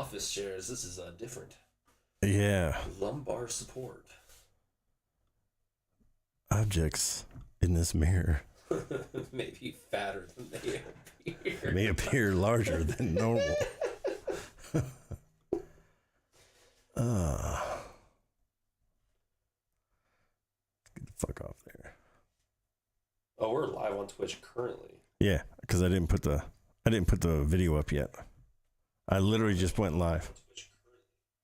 office chairs. This is different. Yeah. Lumbar support. Objects in this mirror Maybe fatter than they appear. may appear larger than normal. Get the fuck off there. Oh, we're live on Twitch currently. Yeah, because I didn't put the video up yet. I literally just went live.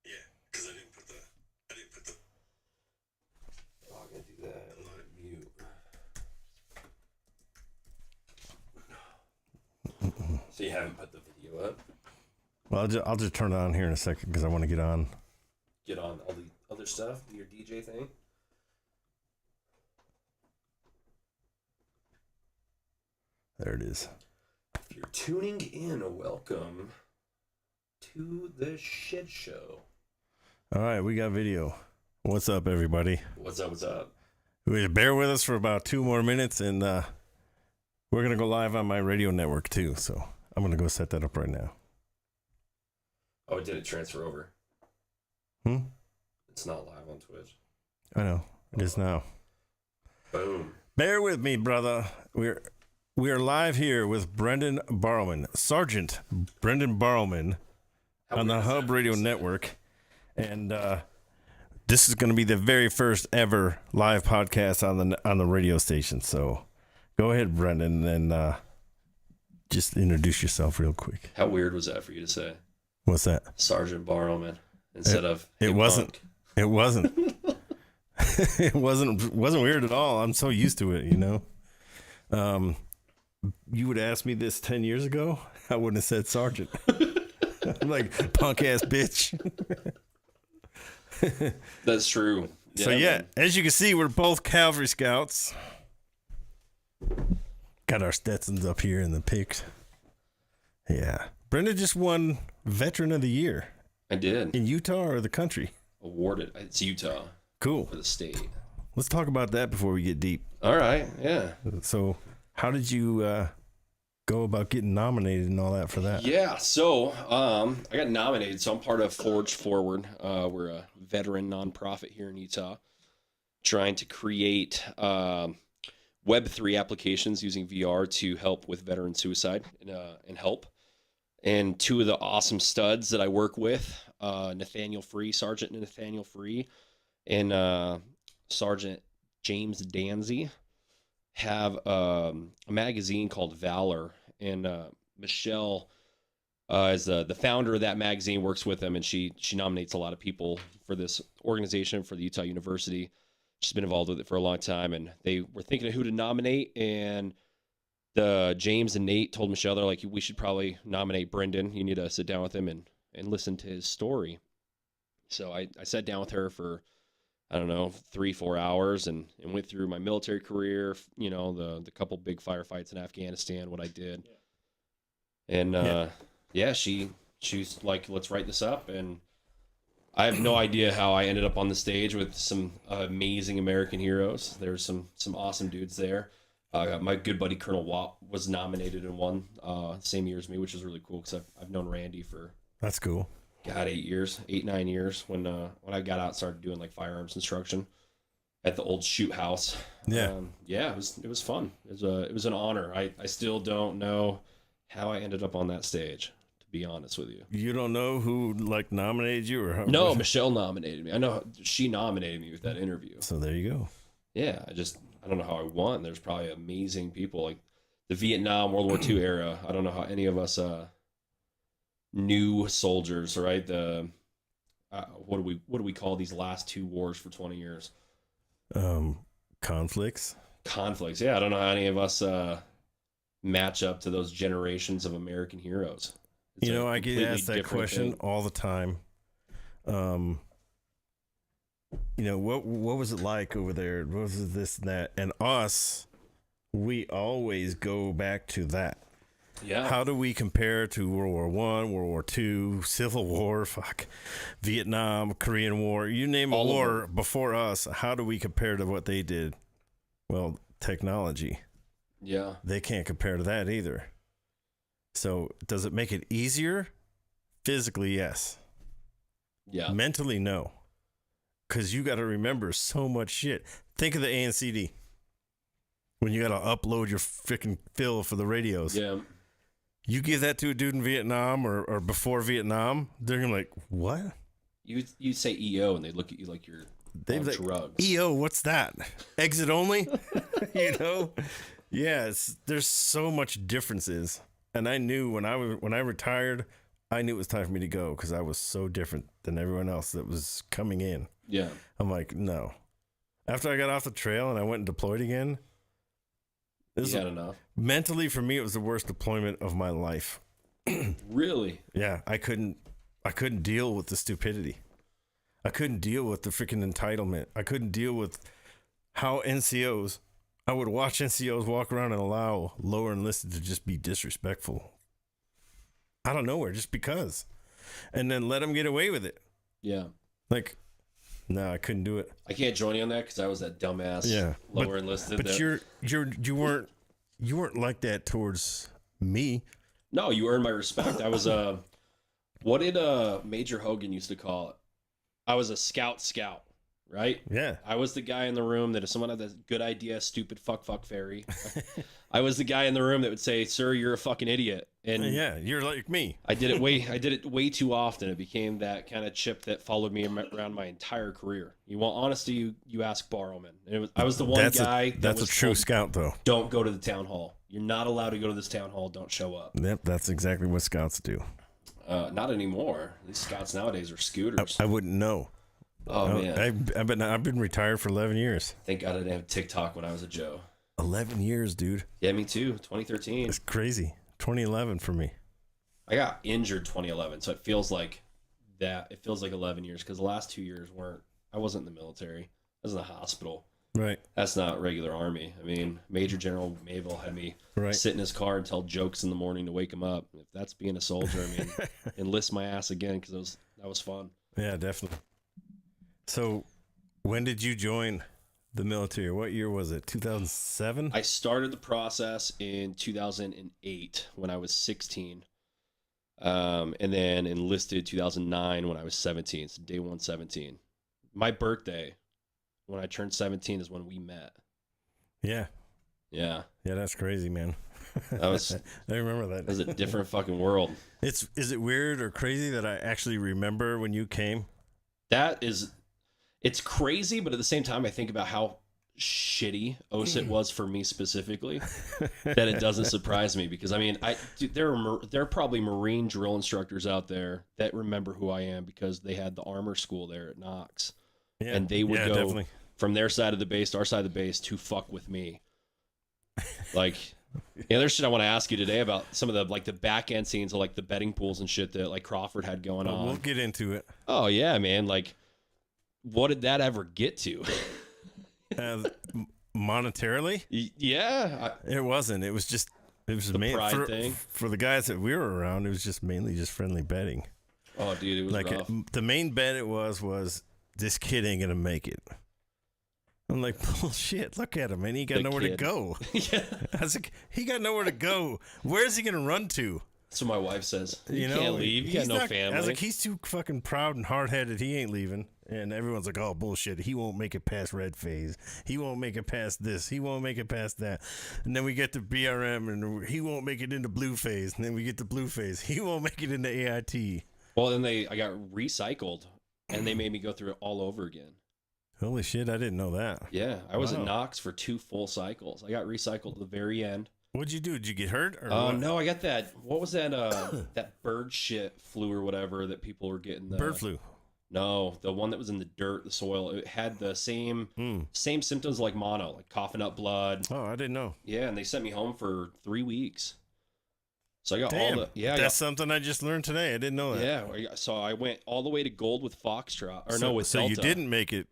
Yeah, because I didn't put the. Oh, I'm gonna do that. Mute. So you haven't put the video up? Well, I'll just turn it on here in a second because I want to get on. Get on all the other stuff, your DJ thing. There it is. If you're tuning in, welcome to the shit show. All right, we got video. What's up, everybody? What's up? What's up? Bear with us for about 2 more minutes, and we're going to go live on my radio network, too. So I'm going to go set that up right now. Oh, it didn't transfer over. It's not live on Twitch. I know. It is now. Boom. Bear with me, brother. We are live here with Brendan Barrowman, Sergeant Brendan Barrowman, on the Hub Radio Network. And this is going to be the very first ever live podcast on the radio station. So go ahead, Brendan, and just introduce yourself real quick. How weird was that for you to say? What's that? Sergeant Barrowman instead of It hey, wasn't. punk. It wasn't. It wasn't weird at all. I'm so used to it, you know. You would ask me this 10 years ago, I wouldn't have said Sergeant. I'm like, punk ass bitch. That's true. Yeah, So yeah, man. as you can see, we're both Cavalry Scouts. Got our Stetsons up here in the pics. Yeah. Brenda just won Veteran of the Year I did. in Utah or the country. Awarded. It's Utah Cool. for the state. Let's talk about that before we get deep. All right. Yeah. So how did you go about getting nominated and all that for that? Yeah. So I got nominated. So I'm part of Forge Forward. We're a veteran nonprofit here in Utah, trying to create Web3 applications using VR to help with veteran suicide and help. And two of the awesome studs that I work with, Nathaniel Free, Sergeant Nathaniel Free, and Sergeant James Danzy, have a magazine called Valor. And Michelle is the founder of that magazine, works with them, and she nominates a lot of people for this organization for the Utah University. She's been involved with it for a long time, and they were thinking of who to nominate, and James and Nate told Michelle, they're like, we should probably nominate Brendan. You need to sit down with him and listen to his story. So I sat down with her for, I don't know, 3-4 hours and went through my military career, you know, the couple big firefights in Afghanistan, what I did. And she's like, let's write this up. And I have no idea how I ended up on the stage with some amazing American heroes. There's some awesome dudes there. My good buddy Colonel Watt was nominated and won same year as me, which is really cool because I've known Randy for That's cool. 8-9 years when I got out and started doing like firearms instruction at the old shoot house. Yeah. It was fun. It was an honor. I still don't know how I ended up on that stage, to be honest with you. You don't know who like nominated you or how? No, Michelle nominated me. I know she nominated me with that interview. So there you go. Yeah, I don't know how I won. There's probably amazing people like the Vietnam, World War II era. I don't know how any of us new soldiers, right? The what do we call these last two wars for 20 years? Conflicts. Yeah, I don't know how any of us match up to those generations of American heroes. It's I get asked that question all the time. What was it like over there? What was it, this and that? And us, we always go back to that. Yeah. How do we compare to World War I, World War II, Civil War, Vietnam, Korean War? You name a war before us. How do we compare to what they did? Well, technology. Yeah. They can't compare to that either. So does it make it easier Physically, yes. Yeah. Mentally, no. Because you got to remember so much shit. Think of the ANCD. When you got to upload your freaking fill for the radios. Yeah. You give that to a dude in Vietnam or before Vietnam, they're going to be like, what? You say EO and they look at you like you're They'd on be like, drugs. EO, what's that? Exit only? You know? Yeah, there's so much differences. And I knew when I retired, I knew it was time for me to go because I was so different than everyone else that was coming in. Yeah. I'm like, no. After I got off the trail and I went and deployed again, You had enough. mentally for me it was the worst deployment of my life. Really? Yeah, I couldn't deal with the stupidity. I couldn't deal with the freaking entitlement. I couldn't deal with how I would watch NCOs walk around and allow lower enlisted to just be disrespectful out of nowhere just because, and then let them get away with it. Yeah. Like, no, I couldn't do it. I can't join you on that because I was that dumbass lower enlisted. But you weren't like that towards me. No, you earned my respect. I was what did Major Hogan used to call it? I was a scout, right? Yeah. I was the guy in the room that if someone had a good idea, stupid fuck fairy, I was the guy in the room that would say, "Sir, you're a fucking idiot." And Yeah, you're like me. I did it way too often. It became that kind of chip that followed me around my entire career. You want honesty, you ask Barrowman. And I was the one guy that's a true scout, though. Don't go to the town hall. You're not allowed to go to this town hall. Don't show up. Yep, that's exactly what scouts do. Not anymore. These scouts nowadays are scooters. I wouldn't know. Oh man, I've been retired for 11 years. Thank God I didn't have TikTok when I was a Joe. 11 years, dude. Yeah, me too. 2013. It's crazy. 2011 for me. I got injured 2011, so it feels like that. It feels like 11 years because the last 2 years weren't. I wasn't in the military. I was in the hospital. Right. That's not regular Army. I mean, Major General Mayville had me Right. sit in his car and tell jokes in the morning to wake him up. If that's being a soldier, I mean, enlist my ass again because that was fun. Yeah, definitely. So, when did you join the military? What year was it? 2007? I started the process in 2008 when I was 16. And then enlisted 2009 when I was 17. So day 117. My birthday, when I turned 17, is when we met. Yeah. Yeah. Yeah, that's crazy, man. That was I remember that. It was a different fucking world. Is it weird or crazy that I actually remember when you came? It's crazy, but at the same time, I think about how shitty OSIT was for me specifically, that it doesn't surprise me because I mean, there are probably Marine drill instructors out there that remember who I am because they had the armor school there at Knox, Yeah. and they would go definitely. from their side of the base to our side of the base to fuck with me. Like, yeah, there's shit I want to ask you today about some of the like the back end scenes of like the betting pools and shit that like Crawford had going on. We'll get into it. Oh yeah, man. Like, what did that ever get to? Monetarily? Yeah. It wasn't. It was The pride thing? for the guys that we were around. It was just mainly just friendly betting. Oh, dude, it was Like rough. the main bet it was this kid ain't gonna make it. I'm like, bullshit. Look at him, man. He got The nowhere kid. to go. Yeah. I was like, he got nowhere to go. Where's he gonna run to? That's what my wife says. You You know, can't leave. You got he's no not- family. I was like, he's too fucking proud and hard headed. He ain't leaving. And everyone's like, oh, bullshit. He won't make it past red phase. He won't make it past this. He won't make it past that. And then we get to BRM and he won't make it into blue phase. And then we get to blue phase. He won't make it into AIT. Well, then I got recycled, and they made me go through it all over again. Holy shit. I didn't know that. Yeah, I was Wow. at Knox for 2 full cycles. I got recycled at the very end. What'd you do? Did you get hurt? Or Oh, what? no, I got that. What was that? That bird shit flu or whatever that people were getting. Bird flu. No, the one that was in the dirt, the soil. It had the same symptoms like mono, like coughing up blood. Oh, I didn't know. Yeah, and they sent me home for 3 weeks. So I got Damn. all the That's something I just learned today. I didn't know that. So I went all the way to gold with Foxtrot, or So, no, with so Delta. you didn't make it.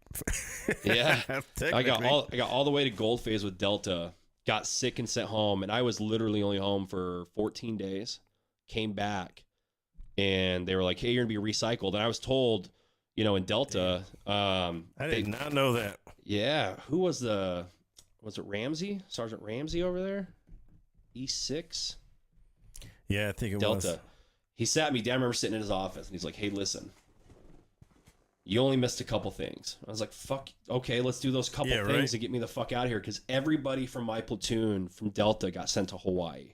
Yeah, I got Technically. all the way to gold phase with Delta. Got sick and sent home, and I was literally only home for 14 days. Came back, and they were like, "Hey, you're gonna be recycled." And I was told, in Delta, I did not know that. yeah, who was it Ramsey, Sergeant Ramsey over there, E6 Yeah, I think it Delta. was. he sat me down. I remember sitting in his office, and he's like, "Hey, listen, you only missed a couple things." I was like, "Fuck, okay, let's do those couple things right. and get me the fuck out of here." Because everybody from my platoon from Delta got sent to Hawaii,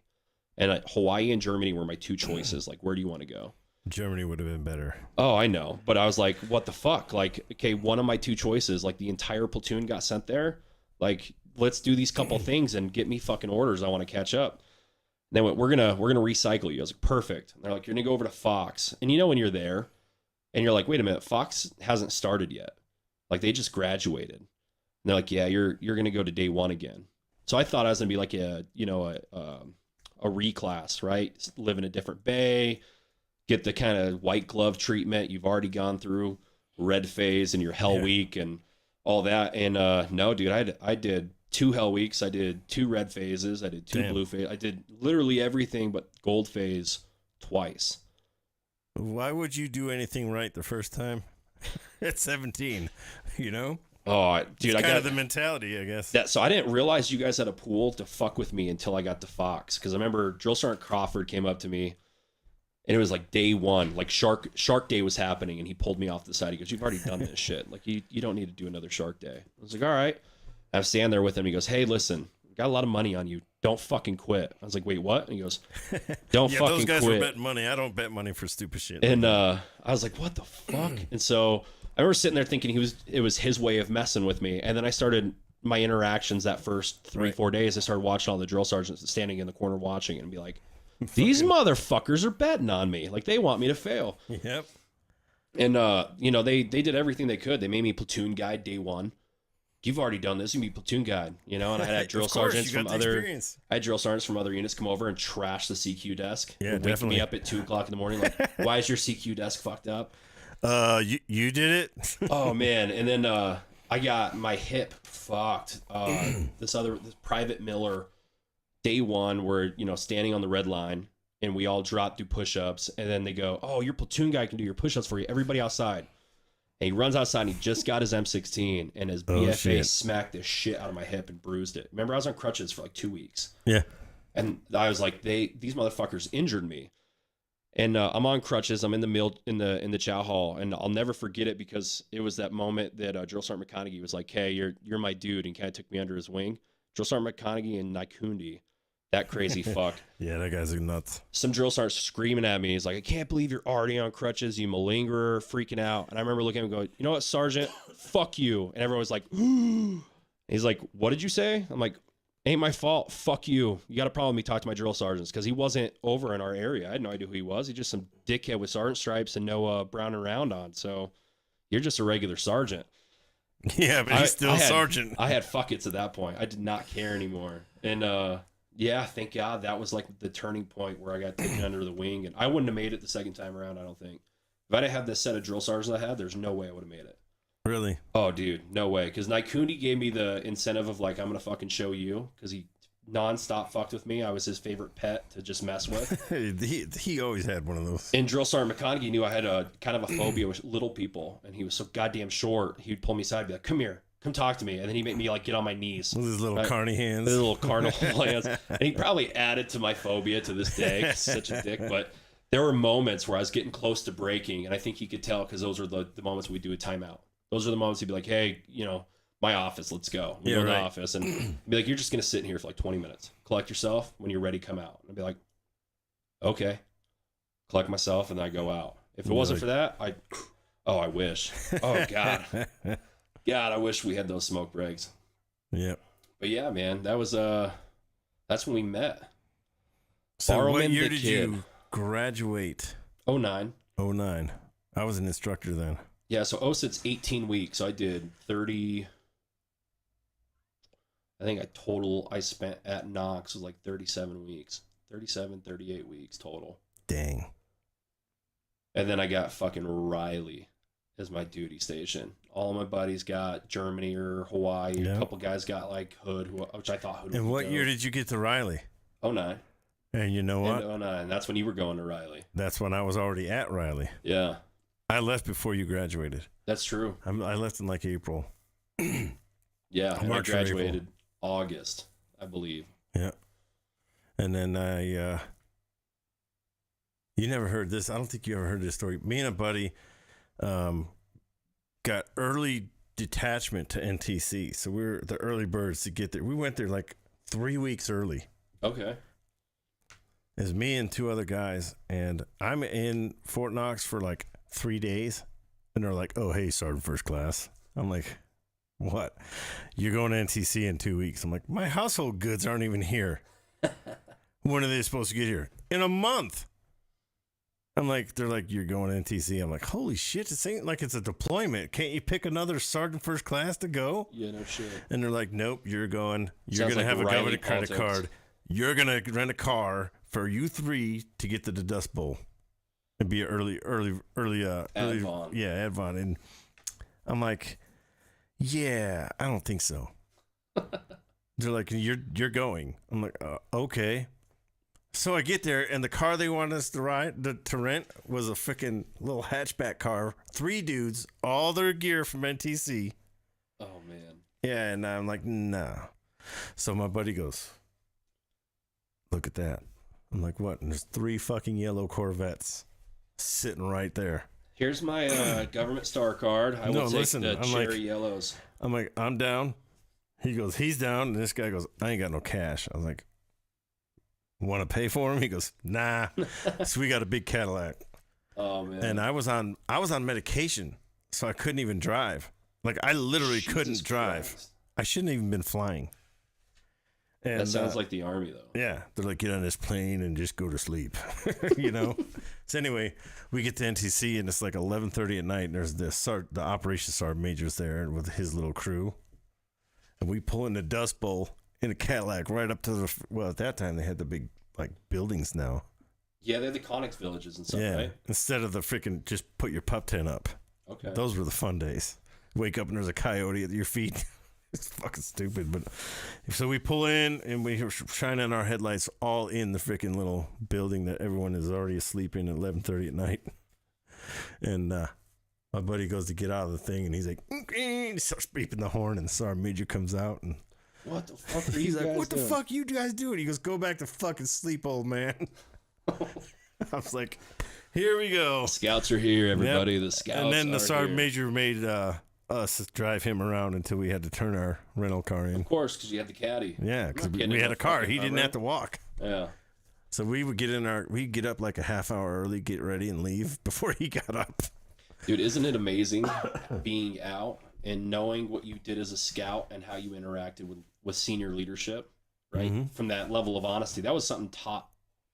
and Hawaii and Germany were my two choices. Like, where do you want to go? Germany would have been better. Oh, I know, but I was like, "What the fuck?" Like, okay, one of my two choices, like the entire platoon got sent there. Like, let's do these couple things and get me fucking orders. I want to catch up. And they went, we're gonna recycle you. I was like, perfect. And they're like, you're gonna go over to Fox. And you know when you're there and you're like, wait a minute, Fox hasn't started yet. Like they just graduated. And they're like, yeah, you're gonna go to day one again. So I thought I was gonna be like a reclass, right? Live in a different bay, get the kind of white glove treatment you've already gone through, red phase and your hell week and all that. And no, dude, I did 2 hell weeks. I did 2 red phases. I did 2 blue phase. I did literally everything but gold phase twice. Why would you do anything right the first time? At 17, you know? Oh, dude, I got the mentality, I guess. So I didn't realize you guys had a pool to fuck with me until I got to Fox. Because I remember Drill Sergeant Crawford came up to me, and it was like day one, like Shark Day was happening, and he pulled me off the side. He goes, "You've already done this shit. Like you don't need to do another Shark Day." I was like, "All right." I'm standing there with him. He goes, "Hey, listen, got a lot of money on you. Don't fucking quit." I was like, "Wait, what?" And he goes, "Don't fucking quit." Those guys were betting money. I don't bet money for stupid shit. And I was like, "What the fuck?" And so I remember sitting there thinking it was his way of messing with me. And then I started my interactions that first 3-4 days. I started watching all the drill sergeants standing in the corner watching and be like, "These motherfuckers are betting on me. Like they want me to fail." Yep. And they did everything they could. They made me platoon guide day one. You've already done this. You can be platoon guide, you know. And I had drill sergeants from other units come over and trash the CQ desk. Yeah, wake definitely. me up at 2 o'clock in the morning. Like, why is your CQ desk fucked up? You did it. Oh man! And then I got my hip fucked. This Private Miller, day one, we're standing on the red line, and we all drop, do push-ups, and then they go, "Oh, your platoon guy can do your push-ups for you. Everybody outside." And he runs outside, and he just got his M16, and his BFA smacked the shit out of my hip and bruised it. Remember, I was on crutches for like 2 weeks. Yeah. And I was like, these motherfuckers injured me. And I'm on crutches. I'm in the meal in the chow hall, and I'll never forget it because it was that moment that Drill Sergeant McConaughey was like, "Hey, you're my dude," and kind of took me under his wing. Drill Sergeant McConaughey and Naikundi, that crazy fuck. Yeah, that guy's nuts. Some drill sergeant screaming at me. He's like, "I can't believe you're already on crutches, you malingerer," freaking out. And I remember looking at him and going, "You know what, Sergeant? Fuck you." And everyone was like, "Ooh." He's like, "What did you say?" I'm like, "Ain't my fault. Fuck you. You got a problem with me, talk to my drill sergeants." Because he wasn't over in our area. I had no idea who he was. He's just some dickhead with sergeant stripes and no brown and round on. So you're just a regular sergeant. Yeah, but he's still sergeant. I had fuck it's at that point. I did not care anymore. And yeah, thank God that was like the turning point where I got taken under the wing. And I wouldn't have made it the second time around, I don't think. If I didn't have this set of drill sergeants I had, there's no way I would have made it. Really? Oh, dude, no way. Because Naikundi gave me the incentive of like, I'm going to fucking show you. Because he nonstop fucked with me. I was his favorite pet to just mess with. he always had one of those. And Drill Sergeant McConaughey knew I had a kind of a phobia with little people. And he was so goddamn short. He would pull me aside and be like, "Come here. Come talk to me." And then he'd make me like get on my knees. With his little carny hands. With his little carnival hands. And he probably added to my phobia to this day. 'Cause he's such a dick. But there were moments where I was getting close to breaking. And I think he could tell because those were the moments we do a timeout. Those are the moments he'd be like, "Hey, my office, let's go." We go to the office and be like, "You're just going to sit in here for like 20 minutes. Collect yourself. When you're ready, come out." And I'd be like, "Okay." Collect myself and then I go out. If it wasn't for that, I wish. Oh, God. God, I wish we had those smoke breaks. Yep. But yeah, man, that was that's when we met. So Barrowman what year the did Kid. you graduate? 09. 09. I was an instructor then. Yeah, so OSIT's 18 weeks. So I did 30. I think I spent at Knox was like 37 weeks. 38 weeks total. Dang. And then I got fucking Riley as my duty station. All of my buddies got Germany or Hawaii. Yep. A couple guys got like Hood, which I thought Hood would And what go. year did you get to Riley? 09. And you know what? And 09. That's when you were going to Riley. That's when I was already at Riley. Yeah. I left before you graduated. That's true. I left in like April. Yeah. And I March or graduated August, I believe. Yeah. And then I You never heard this. I don't think you ever heard this story. Me and a buddy got early detachment to NTC. So we were the early birds to get there. We went there like 3 weeks early. Okay. It's me and two other guys. And I'm in Fort Knox for like 3 days. And they're like, oh, hey, Sergeant First Class. I'm like, what? You're going to NTC in 2 weeks. I'm like, my household goods aren't even here. When are they supposed to get here? In a month. I'm like, they're like, you're going to NTC. I'm like, holy shit, this ain't like it's a deployment. Can't you pick another Sergeant First Class to go? Yeah, no shit. And they're like, nope, you're going. You're Sounds going to like have a Riley government credit politics. card. You're going to rent a car for you three to get to the Dust Bowl and be an early, Advon. yeah, Advon. And I'm like, yeah, I don't think so. They're like, you're going. I'm like, okay. So I get there, and the car they wanted us to rent was a freaking little hatchback car. 3 dudes, all their gear from NTC. Oh man. Yeah, and I'm like, nah. So my buddy goes, look at that. I'm like, what? And there's 3 fucking yellow Corvettes sitting right there. Here's my government star card. I will take listen, the I'm cherry like- yellows. I'm like, I'm down. He goes, he's down. And this guy goes, I ain't got no cash. I was like, want to pay for him? He goes, nah. So we got a big Cadillac. Oh man. And I was on medication, so I couldn't even drive. Like I literally Jesus couldn't drive. Christ. I shouldn't have even been flying. And That sounds like the Army though. yeah, they're like, get on this plane and just go to sleep, you know. So anyway, we get to NTC and it's like 11:30 at night, and there's the operations sergeant major's there with his little crew, and we pull in the Dust Bowl in a Cadillac right up to the at that time they had the big like buildings now. Yeah, they're the Connex villages and stuff, Yeah, right? instead of the freaking just put your pup tent up. Okay. Those were the fun days. Wake up and there's a coyote at your feet. It's fucking stupid. But so we pull in and we shining our headlights all in the freaking little building that everyone is already asleep in at 11:30 at night. And my buddy goes to get out of the thing and he's like, he starts beeping the horn, and the sergeant major comes out and What the fuck are he's you like, guys what the doing? fuck you guys doing? He goes, go back to fucking sleep, old man. I was like, here we go. Scouts are here, everybody. The scouts And then the are sergeant here. major made us drive him around until we had to turn our rental car in. Of course, because you had the caddy. Yeah, because I'm not getting we in had no a car. fucking He didn't car, have to walk. Yeah. So we would we'd get up like a half hour early, get ready, and leave before he got up. Dude, isn't it amazing being out and knowing what you did as a scout and how you interacted with senior leadership, right? Mhm. From that level of honesty. That was something taught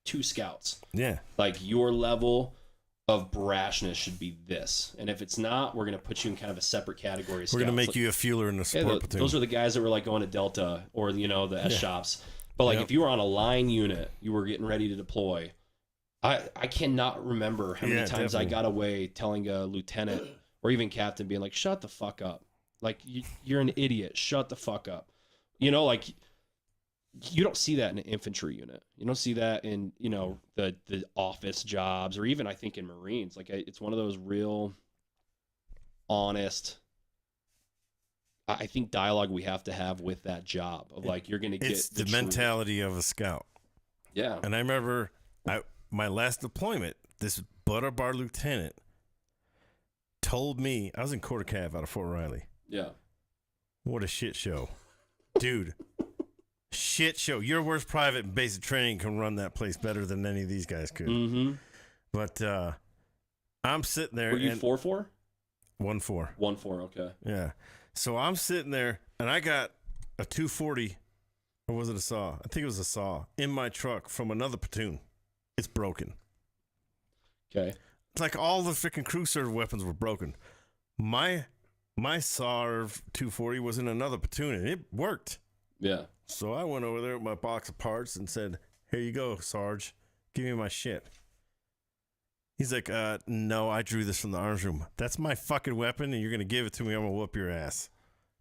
to scouts. Yeah. Like, your level of brashness should be this. And if it's not, we're going to put you in kind of a separate category of We're going to scouts. make you a fueler in the Yeah, support platoon. those are the guys that were like going to Delta or, the S Yeah. shops. But like, Yep. if you were on a line unit, you were getting ready to deploy. I cannot remember how many Yeah, times I definitely. got away telling a lieutenant or even captain being like, shut the fuck up. Like, you're an idiot. Shut the fuck up. Like, you don't see that in an infantry unit. You don't see that in, the office jobs, or even I think in Marines. Like, it's one of those real honest, I think, dialogue we have to have with that job of like, you're going to get It's the truth. mentality of a scout. Yeah. And I remember my last deployment, this butter bar lieutenant told me, I was in Quarter Cav out of Fort Riley. Yeah. What a shit show. Dude. Shit show. Your worst private in basic training can run that place better than any of these guys could. Mm-hmm. But I'm sitting there. Were you and 4-4? 1-4. 1-4, okay. Yeah. So I'm sitting there and I got a 240, or was it a saw? I think it was a saw in my truck from another platoon. It's broken. Okay. It's like all the freaking crew serve weapons were broken. My SARV 240 was in another platoon and it worked. Yeah. So I went over there with my box of parts and said, here you go, Sarge. Give me my shit. He's like, no, I drew this from the arms room. That's my fucking weapon, and you're going to give it to me. I'm going to whoop your ass.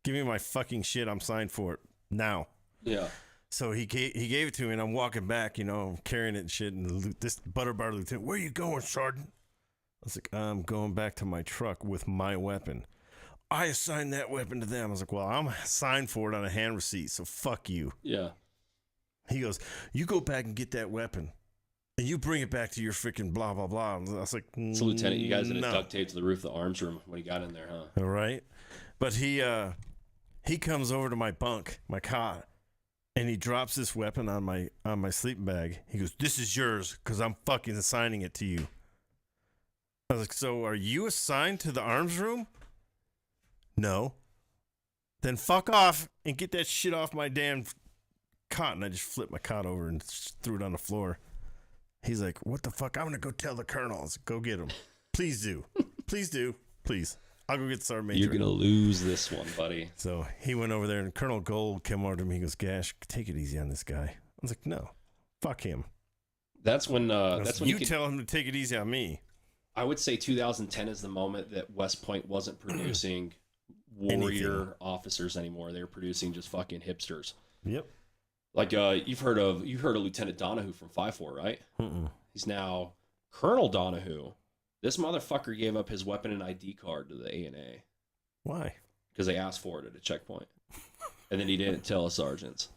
Give me my fucking shit. I'm signed for it now. Yeah. So he gave it to me, and I'm walking back, I'm carrying it and shit. And this butter bar lieutenant, where you going, Sergeant? I was like, I'm going back to my truck with my weapon. I assigned that weapon to them. I was like, well, I'm signed for it on a hand receipt, so fuck you. Yeah. He goes, you go back and get that weapon. And you bring it back to your freaking blah, blah, blah. I was like, So, Lieutenant, you guys had no. a duct tape to the roof of the arms room when he got in there, huh? All right. But he comes over to my bunk, my cot, and he drops this weapon on my sleeping bag. He goes, "This is yours because I'm fucking assigning it to you." I was like, "So are you assigned to the arms room?" "No." "Then fuck off and get that shit off my damn cot." And I just flipped my cot over and threw it on the floor. He's like, "What the fuck? I'm going to go tell the colonel." I was like, "Go get him. Please do. Please do. Please. I'll go get Sergeant Major." You're going to lose this one, buddy. So he went over there, and Colonel Gold came over to me. He goes, "Gash, take it easy on this guy." I was like, "No, fuck him." That's when You tell him to take it easy on me. I would say 2010 is the moment that West Point wasn't producing warrior officers anymore. They were producing just fucking hipsters. Yep. Like you've heard of Lieutenant Donahue from 5-4, right? Mm-mm. He's now Colonel Donahue. This motherfucker gave up his weapon and ID card to the ANA Why? because they asked for it at a checkpoint, and then he didn't tell his sergeants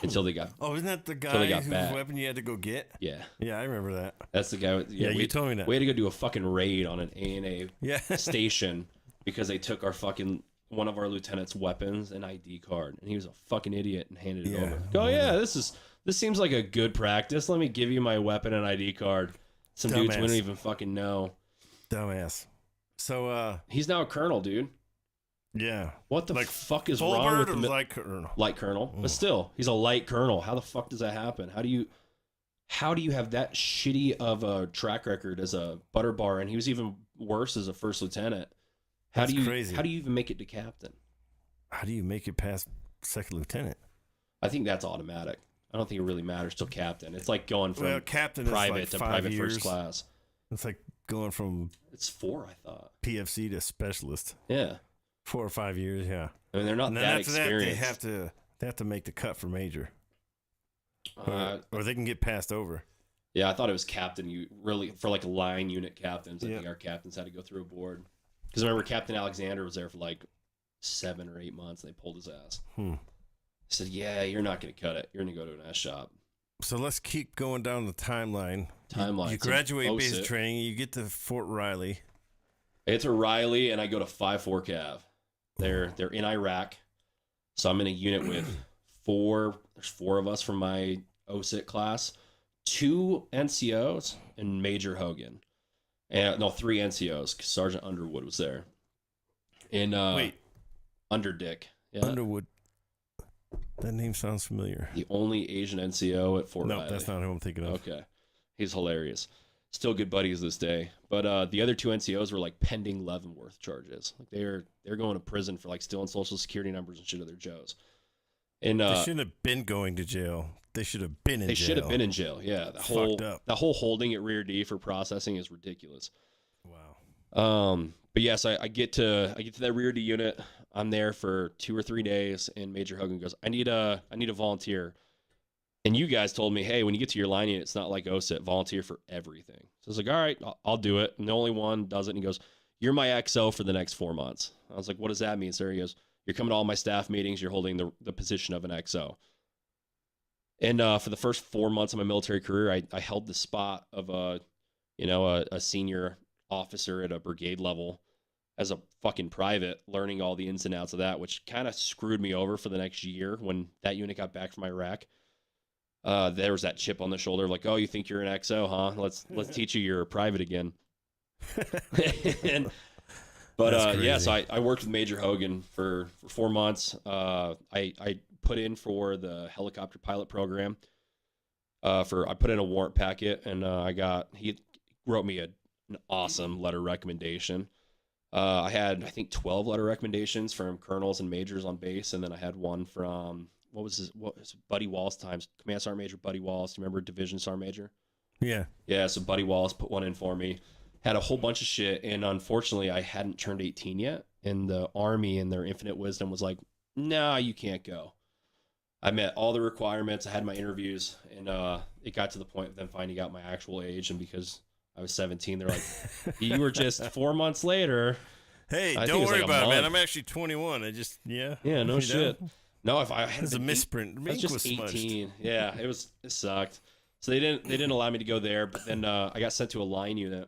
until they got. Oh, isn't that the they guy got whose back. weapon you had to go get? Yeah, Yeah, I remember that. that's the guy. Yeah, you told me that. We had to go do a fucking raid on an ANA Yeah. station because they took one of our lieutenant's weapons and ID card, and he was a fucking idiot and handed it Yeah. over. Oh yeah, this seems like a good practice. Let me give you my weapon and ID card. Some dudes we Dumbass. don't even fucking know. Dumbass. So, He's now a colonel, dude. yeah. What the Like fuck is Full wrong with bird or the light colonel? light colonel? But still, he's a light colonel. How the fuck does that happen? How do you have that shitty of a track record as a butter bar, and he was even worse as a first lieutenant? That's crazy. How do you even make it to captain? How do you make it past second lieutenant? I think that's automatic. I don't think it really matters till captain. It's like going from Well, captain private is to like 5 private years. first class. It's like going from It's 4, I thought. PFC to specialist. Yeah, 4 or 5 years, yeah. I mean they're not And then that after that, experienced. they have to make the cut for major, Uh, or they can get passed over. yeah, I thought it was captain. You really for like line unit captains. I Yeah. think our captains had to go through a board. Because I remember Captain Alexander was there for like 7 or 8 months. And they pulled his ass. I said, "Yeah, you're not going to cut it. You're going to go to an S shop." So let's keep going down the timeline. Timeline. You So graduate post basic it. training. You get to Fort Riley. It's a Riley, and I go to 5-4 Cav. They're in Iraq, so I'm in a unit with 4. There's 4 of us from my OSIT class, 2 NCOs, and Major Hogan, and no 3 NCOs. 'Cause Sergeant Underwood was there. And Wait, Underdick, yeah, Underwood. That name sounds familiar. the only Asian NCO at Fort No, Riley. that's not who I'm thinking of. Okay. He's hilarious. Still good buddies this day. But the other 2 NCOs were like pending Leavenworth charges. Like they're going to prison for like stealing social security numbers and shit of their Joes. And They shouldn't have been going to jail. They should have been in jail. they should have been in jail. Yeah. It's fucked up. That whole holding at rear D for processing is ridiculous. Wow. But yes, I get to that rear D unit. I'm there for 2 or 3 days, and Major Hogan goes, I need a volunteer. And you guys told me, hey, when you get to your line unit, it's not like OSIT, volunteer for everything. So I was like, all right, I'll do it. And the only one does it. And he goes, you're my XO for the next 4 months. I was like, what does that mean, sir? He goes, you're coming to all my staff meetings. You're holding the position of an XO. And for the first 4 months of my military career, I held the spot of a senior officer at a brigade level as a fucking private, learning all the ins and outs of that, which kind of screwed me over for the next year when that unit got back from Iraq. There was that chip on the shoulder, like, oh, you think you're an XO, huh? Let's teach you you're a private again. So I worked with Major Hogan for 4 months. I put in for the helicopter pilot program. I put in a warrant packet, and he wrote me an awesome letter recommendation. I had, I think, 12 letter recommendations from colonels and majors on base, and then I had one from what was Buddy Wallace times, Command Sergeant Major Buddy Wallace. Do you remember Division Sergeant Major? Yeah. Yeah, so Buddy Wallace put one in for me. Had a whole bunch of shit, and unfortunately, I hadn't turned 18 yet, and the Army, in their infinite wisdom, was like, "Nah, you can't go." I met all the requirements. I had my interviews, and it got to the point of them finding out my actual age, and because I was 17, they're like, "You were just 4 months later." Hey, I think don't it was worry like a about it, man. month. I'm actually 21. Yeah, no you shit. know? No, if I had It's a been misprint. I was Ink just was smudged. 18. Yeah, it sucked. So they didn't allow me to go there. But then I got sent to a line unit,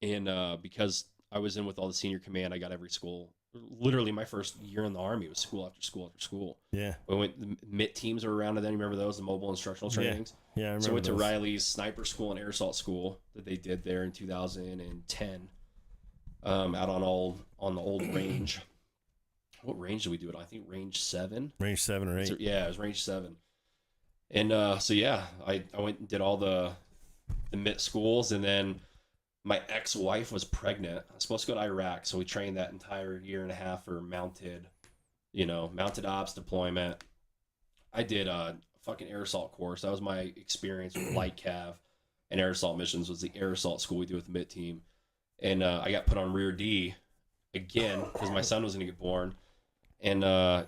and because I was in with all the senior command, I got every school. Literally, my first year in the Army was school after school after school. Yeah. We went. The MIT teams were around, and then you remember those, the mobile instructional trainings. Yeah, I remember. So I went to those. Riley's sniper school and air assault school that they did there in 2010, out on the old range. What range did we do it on? I think range 7. Range 7 or 8. So, yeah, it was range 7. And so yeah, I went and did all the MIT schools, and then my ex-wife was pregnant. I was supposed to go to Iraq, so we trained that entire year and a half for mounted ops deployment. I did a fucking air assault course. That was my experience with light cav and air assault missions. Was the air assault school we do with the MIT team, and I got put on rear D again because my son was going to get born. And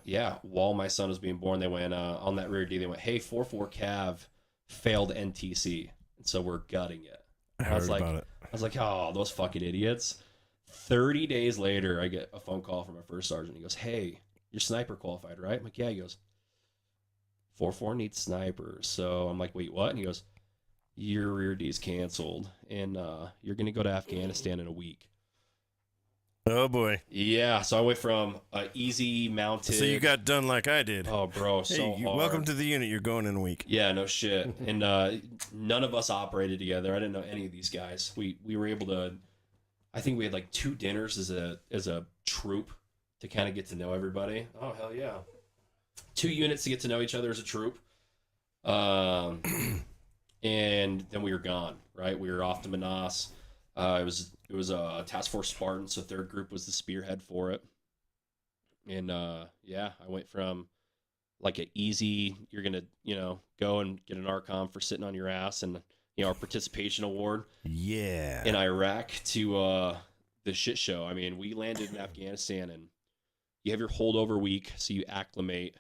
yeah, while my son was being born, they went on that rear D. They went, "Hey, 4-4 Cav failed NTC, and so we're gutting it." I was like, about it. I was like, "Oh, those fucking idiots!" 30 days later, I get a phone call from my first sergeant. He goes, "Hey, you're sniper qualified, right?" I'm like, "Yeah." He goes, 4-4 needs snipers. So I'm like, "Wait, what?" And he goes, "Your rear D is canceled, and you're gonna go to Afghanistan in a week." Oh boy. Yeah, so I went from easy mounted. So you got done like I did. Oh, bro, so hard. Welcome to the unit. You're going in a week. Yeah, no shit. And none of us operated together. I didn't know any of these guys. We were able to. I think we had like 2 dinners as a troop to kind of get to know everybody. Oh hell yeah. 2 units to get to know each other as a troop. And then we were gone. Right, we were off to Manas. It was a Task Force Spartan, so 3rd Group was the spearhead for it. And yeah, I went from like an easy, you're gonna go and get an ARCOM for sitting on your ass, and our participation award. Yeah. In Iraq to the shit show. I mean, we landed in Afghanistan, and you have your holdover week, so you acclimate,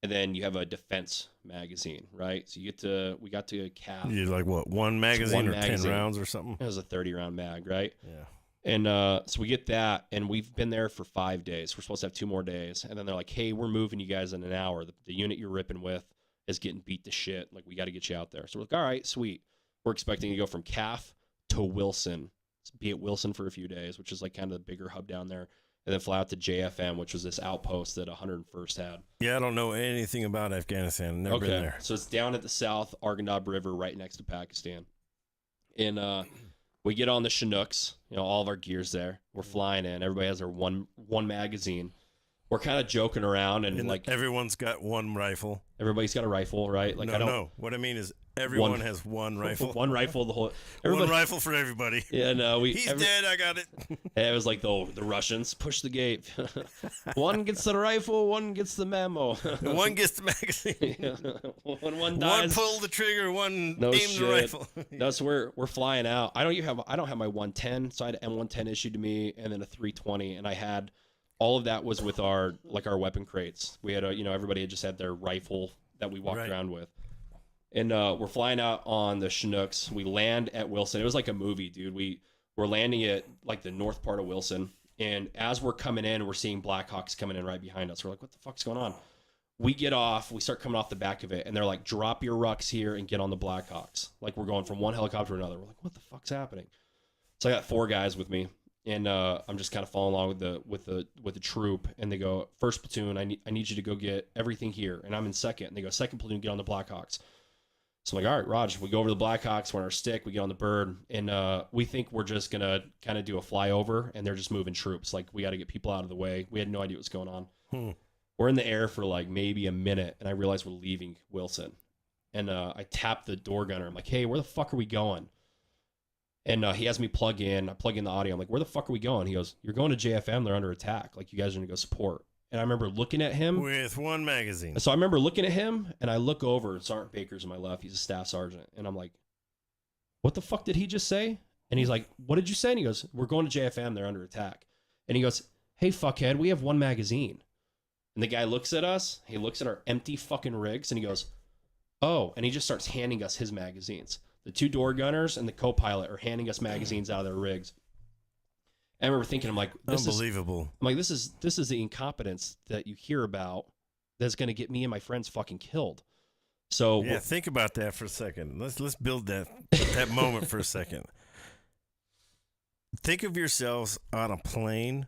and then you have a defense magazine, right? So we got to CAF. You like what? One magazine one or magazine. 10 rounds or something? It was a 30-round mag, right? Yeah. And so we get that, and we've been there for 5 days. We're supposed to have 2 more days, and then they're like, "Hey, we're moving you guys in an hour. The unit you're ripping with is getting beat to shit. Like, we got to get you out there." So we're like, "All right, sweet." We're expecting to go from CAF to Wilson, be at Wilson for a few days, which is like kind of the bigger hub down there, and then fly out to JFM, which was this outpost that 101st had. Yeah, I don't know anything about Afghanistan. Never been there. So it's down at the South Arghandab River, right next to Pakistan, and we get on the Chinooks, all of our gear's there. We're flying in. Everybody has their one magazine. We're kind of joking around, and like everyone's got one rifle. Everybody's got a rifle, right? Like no. What I mean is everyone has one rifle. One rifle. One rifle for everybody. Yeah, no, he's dead. I got it. It was like the Russians push the gate. One gets the rifle, one gets the memo. One gets the magazine. When one dies, one pull the trigger, one aim the rifle. No, so we're flying out. I don't have my 110, so I had an M110 issued to me, and then a 320, and I had. All of that was with our weapon crates. We had everybody had just had their rifle that we walked around with. And we're flying out on the Chinooks. We land at Wilson. It was like a movie, dude. We're landing at like the north part of Wilson. And as we're coming in, we're seeing Blackhawks coming in right behind us. We're like, what the fuck's going on? We get off, we start coming off the back of it, and they're like, drop your rucks here and get on the Blackhawks. Like, we're going from one helicopter to another. We're like, what the fuck's happening? So I got 4 guys with me. And I'm just kind of following along with the troop, and they go, "First platoon, I need you to go get everything here," and I'm in second. And they go, "Second platoon, get on the Blackhawks." So I'm like, "All right, Raj." We go over to the Blackhawks, we're on our stick, we get on the bird, and we think we're just gonna kind of do a flyover, and they're just moving troops. Like, we got to get people out of the way. We had no idea what's going on. We're in the air for like maybe a minute, and I realize we're leaving Wilson, and I tap the door gunner. I'm like, "Hey, where the fuck are we going?" And he has me plug in. I plug in the audio. I'm like, "Where the fuck are we going?" He goes, "You're going to JFM. They're under attack. Like, you guys are going to go support." And I remember looking at him. With one magazine. So I remember looking at him, and I look over, and Sergeant Baker's on my left. He's a staff sergeant. And I'm like, "What the fuck did he just say?" And he's like, "What did you say?" And he goes, "We're going to JFM. They're under attack." And he goes, "Hey, fuckhead, we have one magazine." And the guy looks at us. He looks at our empty fucking rigs, and he goes, "Oh." And he just starts handing us his magazines. The 2 door gunners and the co-pilot are handing us magazines out of their rigs. And I remember thinking, I'm like, unbelievable. This is the incompetence that you hear about that's going to get me and my friends fucking killed. So Yeah, think about that for a second. Let's build that moment for a second. Think of yourselves on a plane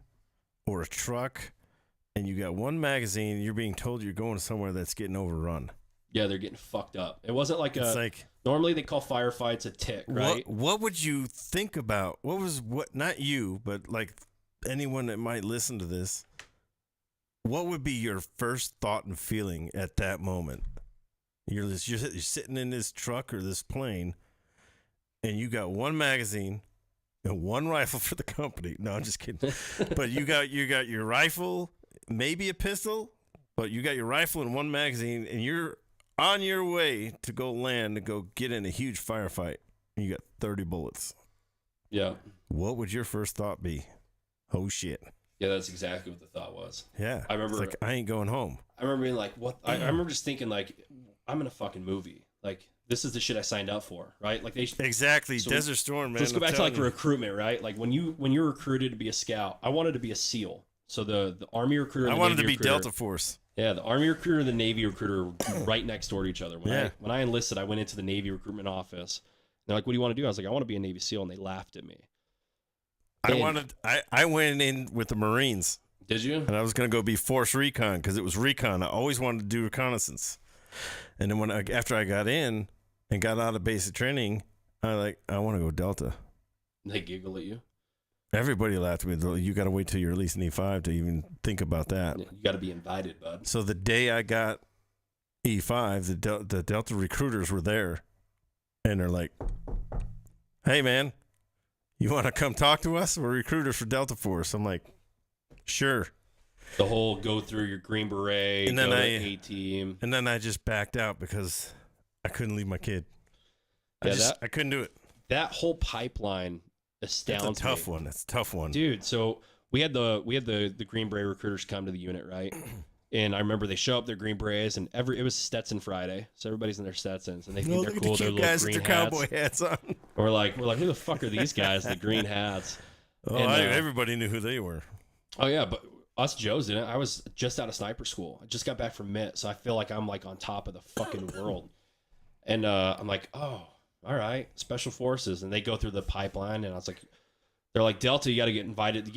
or a truck, and you got one magazine, and you're being told you're going somewhere that's getting overrun. yeah, they're getting fucked up. It wasn't like It's like, normally they call firefights a tick, right? what would you think about? Not you, but like anyone that might listen to this, what would be your first thought and feeling at that moment? You're sitting in this truck or this plane, and you got one magazine and one rifle for the company. No, I'm just kidding. But you got your rifle, maybe a pistol, but you got your rifle and one magazine, and you're on your way to go land to go get in a huge firefight. And you got 30 bullets. Yeah. What would your first thought be? Oh shit. Yeah, that's exactly what the thought was. Yeah. I remember It's like, I ain't going home. I remember being like, what? I remember just thinking like, I'm in a fucking movie. Like, this is the shit I signed up for, right? Like Exactly. So Desert Storm, man. let's go I'm back to like telling you. recruitment, right? Like when you're recruited to be a scout, I wanted to be a SEAL. So the Army recruiter, and I the wanted Navy to be recruiter, Delta Force. Yeah, the Army recruiter and the Navy recruiter were right next door to each other. Yeah. When I enlisted, I went into the Navy recruitment office. They're like, "What do you want to do?" I was like, "I want to be a Navy SEAL," and they laughed at me. I went in with the Marines, Did you? and I was going to go be Force Recon because it was recon. I always wanted to do reconnaissance. And then after I got in and got out of basic training, I want to go Delta. They giggle at you. Everybody laughed at me. You got to wait till you're at least an E5 to even think about that. You got to be invited, bud. So the day I got E5, the Delta recruiters were there, and they're like, "Hey, man, you want to come talk to us? We're recruiters for Delta Force." I'm like, "Sure." The whole go through your Green Beret, And then go to A team. And then I just backed out because I couldn't leave my kid. Yeah, I couldn't do it. That whole pipeline astounds me. It's a tough one. It's a tough one. Dude. So we had the Green Beret recruiters come to the unit, right? And I remember they show up their Green Berets, and it was Stetson Friday, so everybody's in their Stetsons, and they think they're cool. They're Cute little guys with green their hats. cowboy hats on. We're like, who the fuck are these guys? The green hats. Oh, And, everybody knew who they were. Oh yeah, but us Joes didn't. I was just out of sniper school. I just got back from MIT, so I feel like I'm like on top of the fucking world. And I'm like, oh, all right, special forces, and they go through the pipeline, and I was like, they're like, Delta, you got to get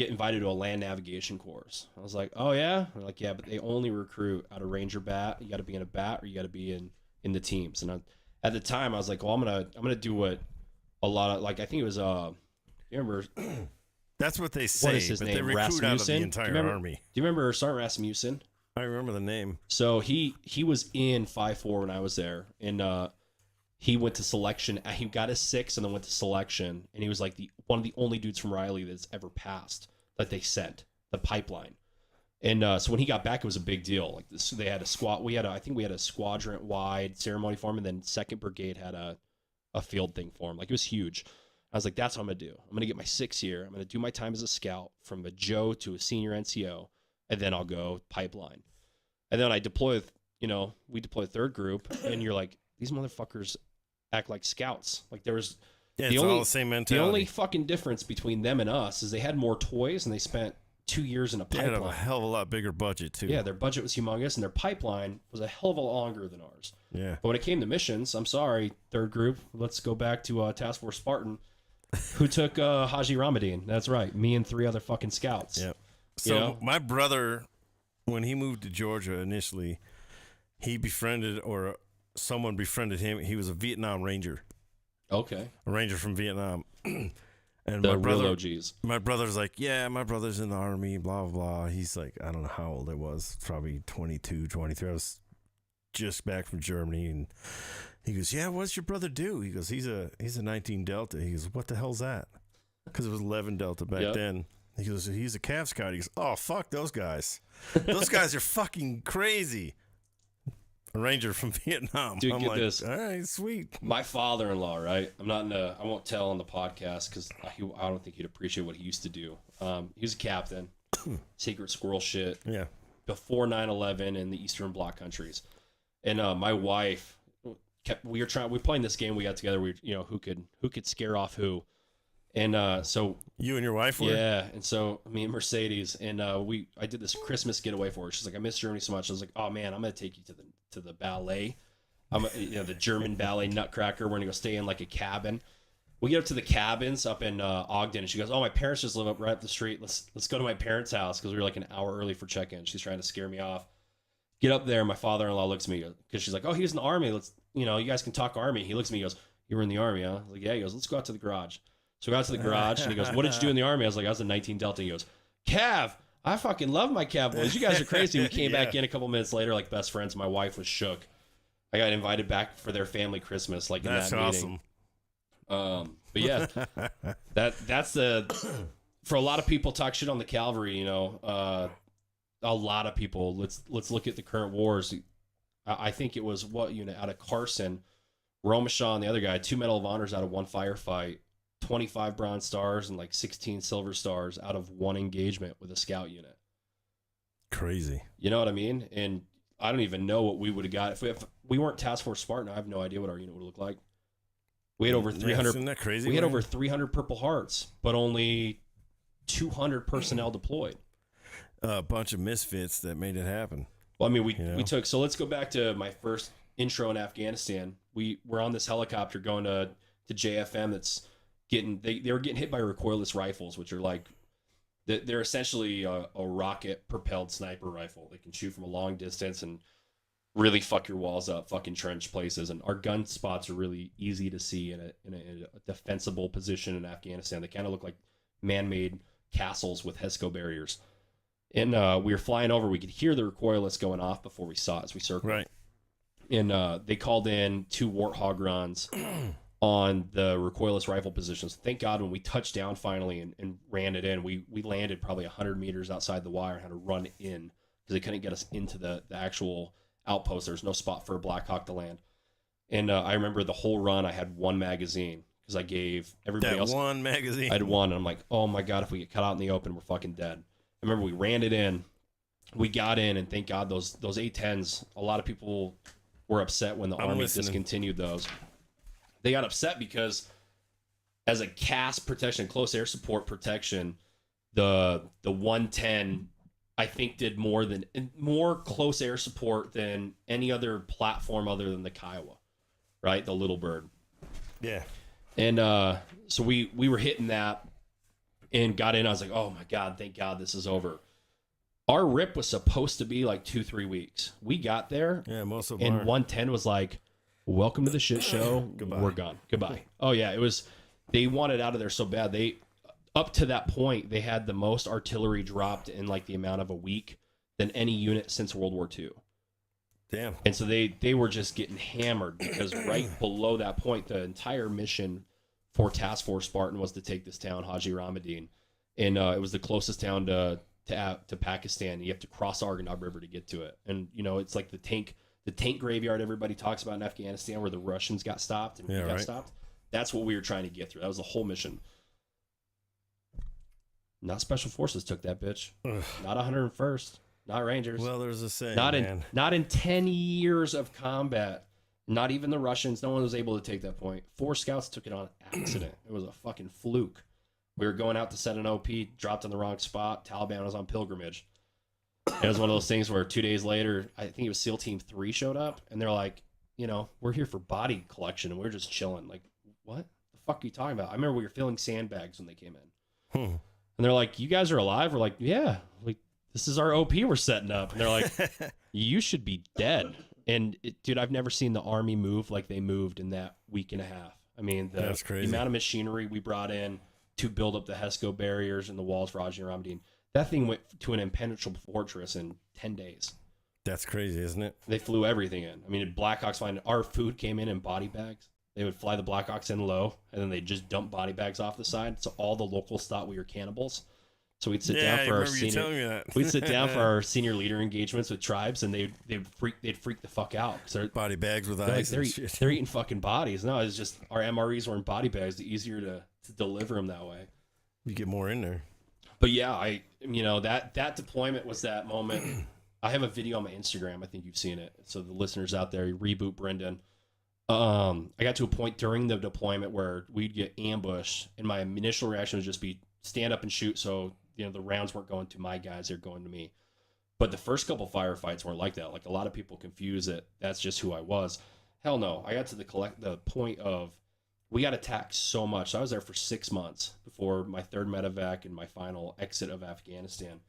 invited to a land navigation course. I was like, oh yeah. They're like, yeah, but they only recruit out of Ranger Bat. You got to be in a bat, or you got to be in the teams. And at the time, I was like, well, I'm gonna do what a lot of, like, I think it was you remember. That's what they say, What is his but name? they recruit out of the Rasmussen? entire army. Do you remember Sergeant Rasmussen? I remember the name. So he was in 5-4 when I was there, and he went to selection. He got his 6 and then went to selection, and he was like one of the only dudes from Riley that's ever passed that they sent the pipeline. And so when he got back, it was a big deal. Like this, they had a squad. I think we had a squadron wide ceremony for him, and then 2nd Brigade had a field thing for him. Like it was huge. I was like, that's what I'm gonna do. I'm gonna get my 6 year. I'm gonna do my time as a scout from a Joe to a senior NCO, and then I'll go pipeline. And then I deploy. We deploy 3rd group, and you're like, these motherfuckers act like scouts. Like there was Yeah, it's all the same mentality. the only fucking difference between them and us is they had more toys and they spent 2 years in a They had pipeline. a hell of a lot bigger budget too. Yeah, their budget was humongous, and their pipeline was a hell of a lot longer than ours. Yeah. But when it came to missions, I'm sorry, 3rd group. Let's go back to Task Force Spartan, who took Haji Ramadan. That's right, me and 3 other fucking scouts. Yep. So You know? my brother, when he moved to Georgia initially, he befriended or someone befriended him. He was a Vietnam Ranger, Okay. a Ranger from Vietnam. And The my brother, real OGs. my brother's like, yeah, my brother's in the army, blah, blah, blah. He's like, I don't know how old I was, probably 22, 23. I was just back from Germany. And he goes, yeah, what's your brother do? He goes, he's a 19 Delta. He goes, what the hell's that? Because it was 11 Delta back Yep. then. He goes, he's a Cav Scout. He goes, oh, fuck those guys. Those guys are fucking crazy. A Ranger from Vietnam. Dude, I'm get like, this. all right, sweet. My father-in-law, right? I won't tell on the podcast because I don't think he'd appreciate what he used to do. He was a captain, secret squirrel shit, Yeah. before 9/11 in the Eastern Bloc countries. And my wife we were playing this game. We got together. Who could scare off who. And so You and your wife were? yeah, and so me and Mercedes, and I did this Christmas getaway for her. She's like, I miss Germany so much. I was like, oh man, I'm gonna take you to the ballet I'm the German ballet nutcracker. We're gonna go stay in like a cabin. We get up to the cabins up in Ogden, and she goes, "Oh, my parents just live up right up the street. Let's go to my parents' house because we were like an hour early for check-in." She's trying to scare me off. Get up there. My father-in-law looks at me because she's like, "Oh, he was in the army. You guys can talk army." He looks at me, he goes, "You were in the army, huh?" I was like, "Yeah." He goes, "Let's go out to the garage." So we got to the garage, and he goes, "What did you do in the army?" I was like, "I was a 19 Delta." He goes, "Cav, I fucking love my Cav boys. You guys are crazy." We came back in a couple minutes later, like best friends. My wife was shook. I got invited back for their family Christmas, like in that meeting. Awesome. But yeah, that's the for a lot of people talk shit on the cavalry. A lot of people. Let's look at the current wars. I think it was what unit out of Carson, Romeshaw and the other guy, 2 Medal of Honors out of 1 firefight, 25 Bronze Stars and like 16 Silver Stars out of 1 engagement with a scout unit. Crazy. You know what I mean? And I don't even know what we would have got if we weren't Task Force Spartan. I have no idea what our unit would look like. We had over 300. Isn't that crazy? We had over 300 Purple Hearts, but only 200 personnel deployed. A bunch of misfits that made it happen. Well, I mean, we took. So let's go back to my first intro in Afghanistan. We were on this helicopter going to JFM. That's getting they were getting hit by recoilless rifles, which are like they're essentially a rocket propelled sniper rifle. They can shoot from a long distance and really fuck your walls up, fucking trench places. And our gun spots are really easy to see in a defensible position in Afghanistan. They kind of look like man-made castles with HESCO barriers. And we were flying over. We could hear the recoilless going off before we saw it as we circled. Right. And they called in 2 Warthog runs on the recoilless rifle positions. Thank God when we touched down finally and ran it in, we landed probably 100 meters outside the wire and had to run in because they couldn't get us into the actual outpost. There's no spot for a Black Hawk to land. And I remember the whole run I had 1 magazine because I gave everybody else 1 magazine. I had 1, and I'm like, oh my God, if we get cut out in the open, we're fucking dead. I remember we ran it in, we got in, and thank God those A-10s, a lot of people were upset when the Army discontinued those. They got upset because as a CAS protection, close air support protection, the 110 I think did more close air support than any other platform other than the Kiowa, right? The Little Bird. Yeah. And so we were hitting that and got in. I was like, oh my God, thank God this is over. Our RIP was supposed to be like 2-3 weeks. We got there. Yeah, most of them. And 110 was like, welcome to the shit show. Goodbye. We're gone. Goodbye. Oh yeah, it was. They wanted out of there so bad. They up to that point they had the most artillery dropped in like the amount of a week than any unit since World War II. Damn. And so they were just getting hammered because right below that point, the entire mission for Task Force Spartan was to take this town, Haji Ramadan, and it was the closest town to Pakistan. You have to cross Arghandab River to get to it, and it's like the tank graveyard everybody talks about in Afghanistan, where the Russians got stopped and we got stopped. That's what we were trying to get through. That was the whole mission. Not Special Forces took that bitch. Ugh. Not 101st. Not Rangers. Well, there's a saying, not in 10 years of combat. Not even the Russians. No one was able to take that point. 4 scouts took it on accident. It was a fucking fluke. We were going out to set an OP, dropped in the wrong spot. Taliban was on pilgrimage. It was one of those things where 2 days later, I think it was SEAL Team 3 showed up, and they're like, we're here for body collection, and we're just chilling. Like, what the fuck are you talking about? I remember we were filling sandbags when they came in. And they're like, you guys are alive? We're like, yeah. Like, this is our OP we're setting up. And they're like, you should be dead. And, dude, I've never seen the Army move like they moved in that week and a half. I mean, That's crazy. The amount of machinery we brought in to build up the HESCO barriers and the walls for Haji Ramadan, that thing went to an impenetrable fortress in 10 days. That's crazy, isn't it? They flew everything in. I mean, Blackhawks our food came in body bags. They would fly the Blackhawks in low, and then they'd just dump body bags off the side. So all the locals thought we were cannibals. So we'd sit down for our senior. We'd sit down for our senior leader engagements with tribes, and they'd freak the fuck out because body bags with ice. Like, they're eating fucking bodies. No, it's just our MREs were in body bags. It's easier to deliver them that way. You get more in there. But yeah, that deployment was that moment. I have a video on my Instagram. I think you've seen it. So the listeners out there, reboot Brendan. I got to a point during the deployment where we'd get ambushed, and my initial reaction would just be stand up and shoot. So the rounds weren't going to my guys; they're going to me. But the first couple firefights weren't like that. Like, a lot of people confuse it. That's just who I was. hell no. I got to the point of we got attacked so much. So I was there for 6 months before my third medevac and my final exit of Afghanistan.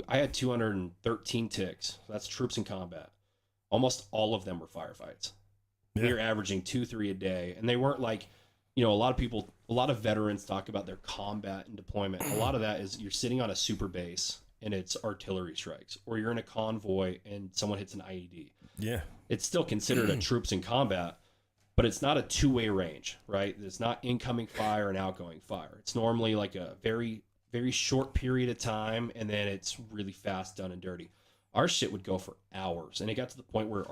I had 213 ticks. That's troops in combat. Almost all of them were firefights. Yeah. We were averaging 2-3 a day, and they weren't like, you know, a lot of veterans talk about their combat and deployment. A lot of that is you're sitting on a super base and it's artillery strikes, or you're in a convoy and someone hits an IED. Yeah. It's still considered a troops in combat, but it's not a two-way range, right? It's not incoming fire and outgoing fire. It's normally like a very, very short period of time, and then it's really fast, done and dirty. Our shit would go for hours, and it got to the point where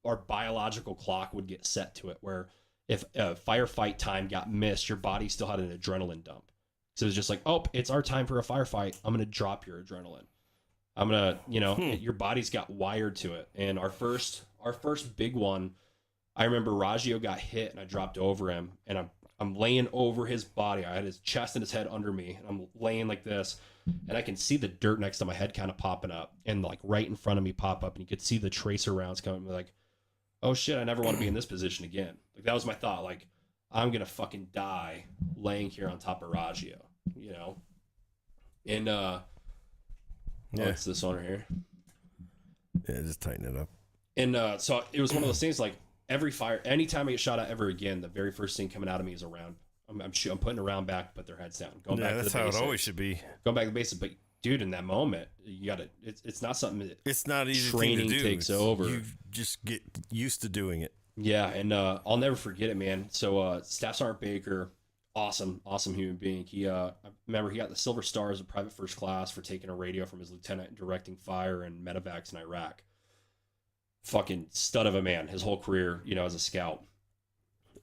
our biological clock would get set to it, where if a firefight time got missed, your body still had an adrenaline dump. So it's just like, oh, it's our time for a firefight. I'm going to drop your adrenaline. I'm going to, you know, your body's got wired to it. And our first big one, I remember Raggio got hit and I dropped over him, and I'm laying over his body. I had his chest and his head under me, and I'm laying like this, and I can see the dirt next to my head kind of popping up, and like right in front of me pop up, and you could see the tracer rounds coming. Like, oh shit, I never want to be in this position again. Like, that was my thought. Like, I'm going to fucking die laying here on top of Raggio, you know? And, it's this one right here. Yeah, just tighten it up. And, so it was one of those things, like, anytime I get shot at ever again, the very first thing coming out of me is a round. I'm putting a round back, but their heads down. Going back to the basics. That's how it always should be. Going back to the basics, but dude, in that moment, you gotta. It's not something that it's not easy. Training to do. takes over. You just get used to doing it. Yeah, and I'll never forget it, man. So Staff Sergeant Baker, awesome human being. I remember he got the Silver Star as a private first class for taking a radio from his lieutenant and directing fire and medevacs in Iraq. Fucking stud of a man, his whole career, you know, as a scout.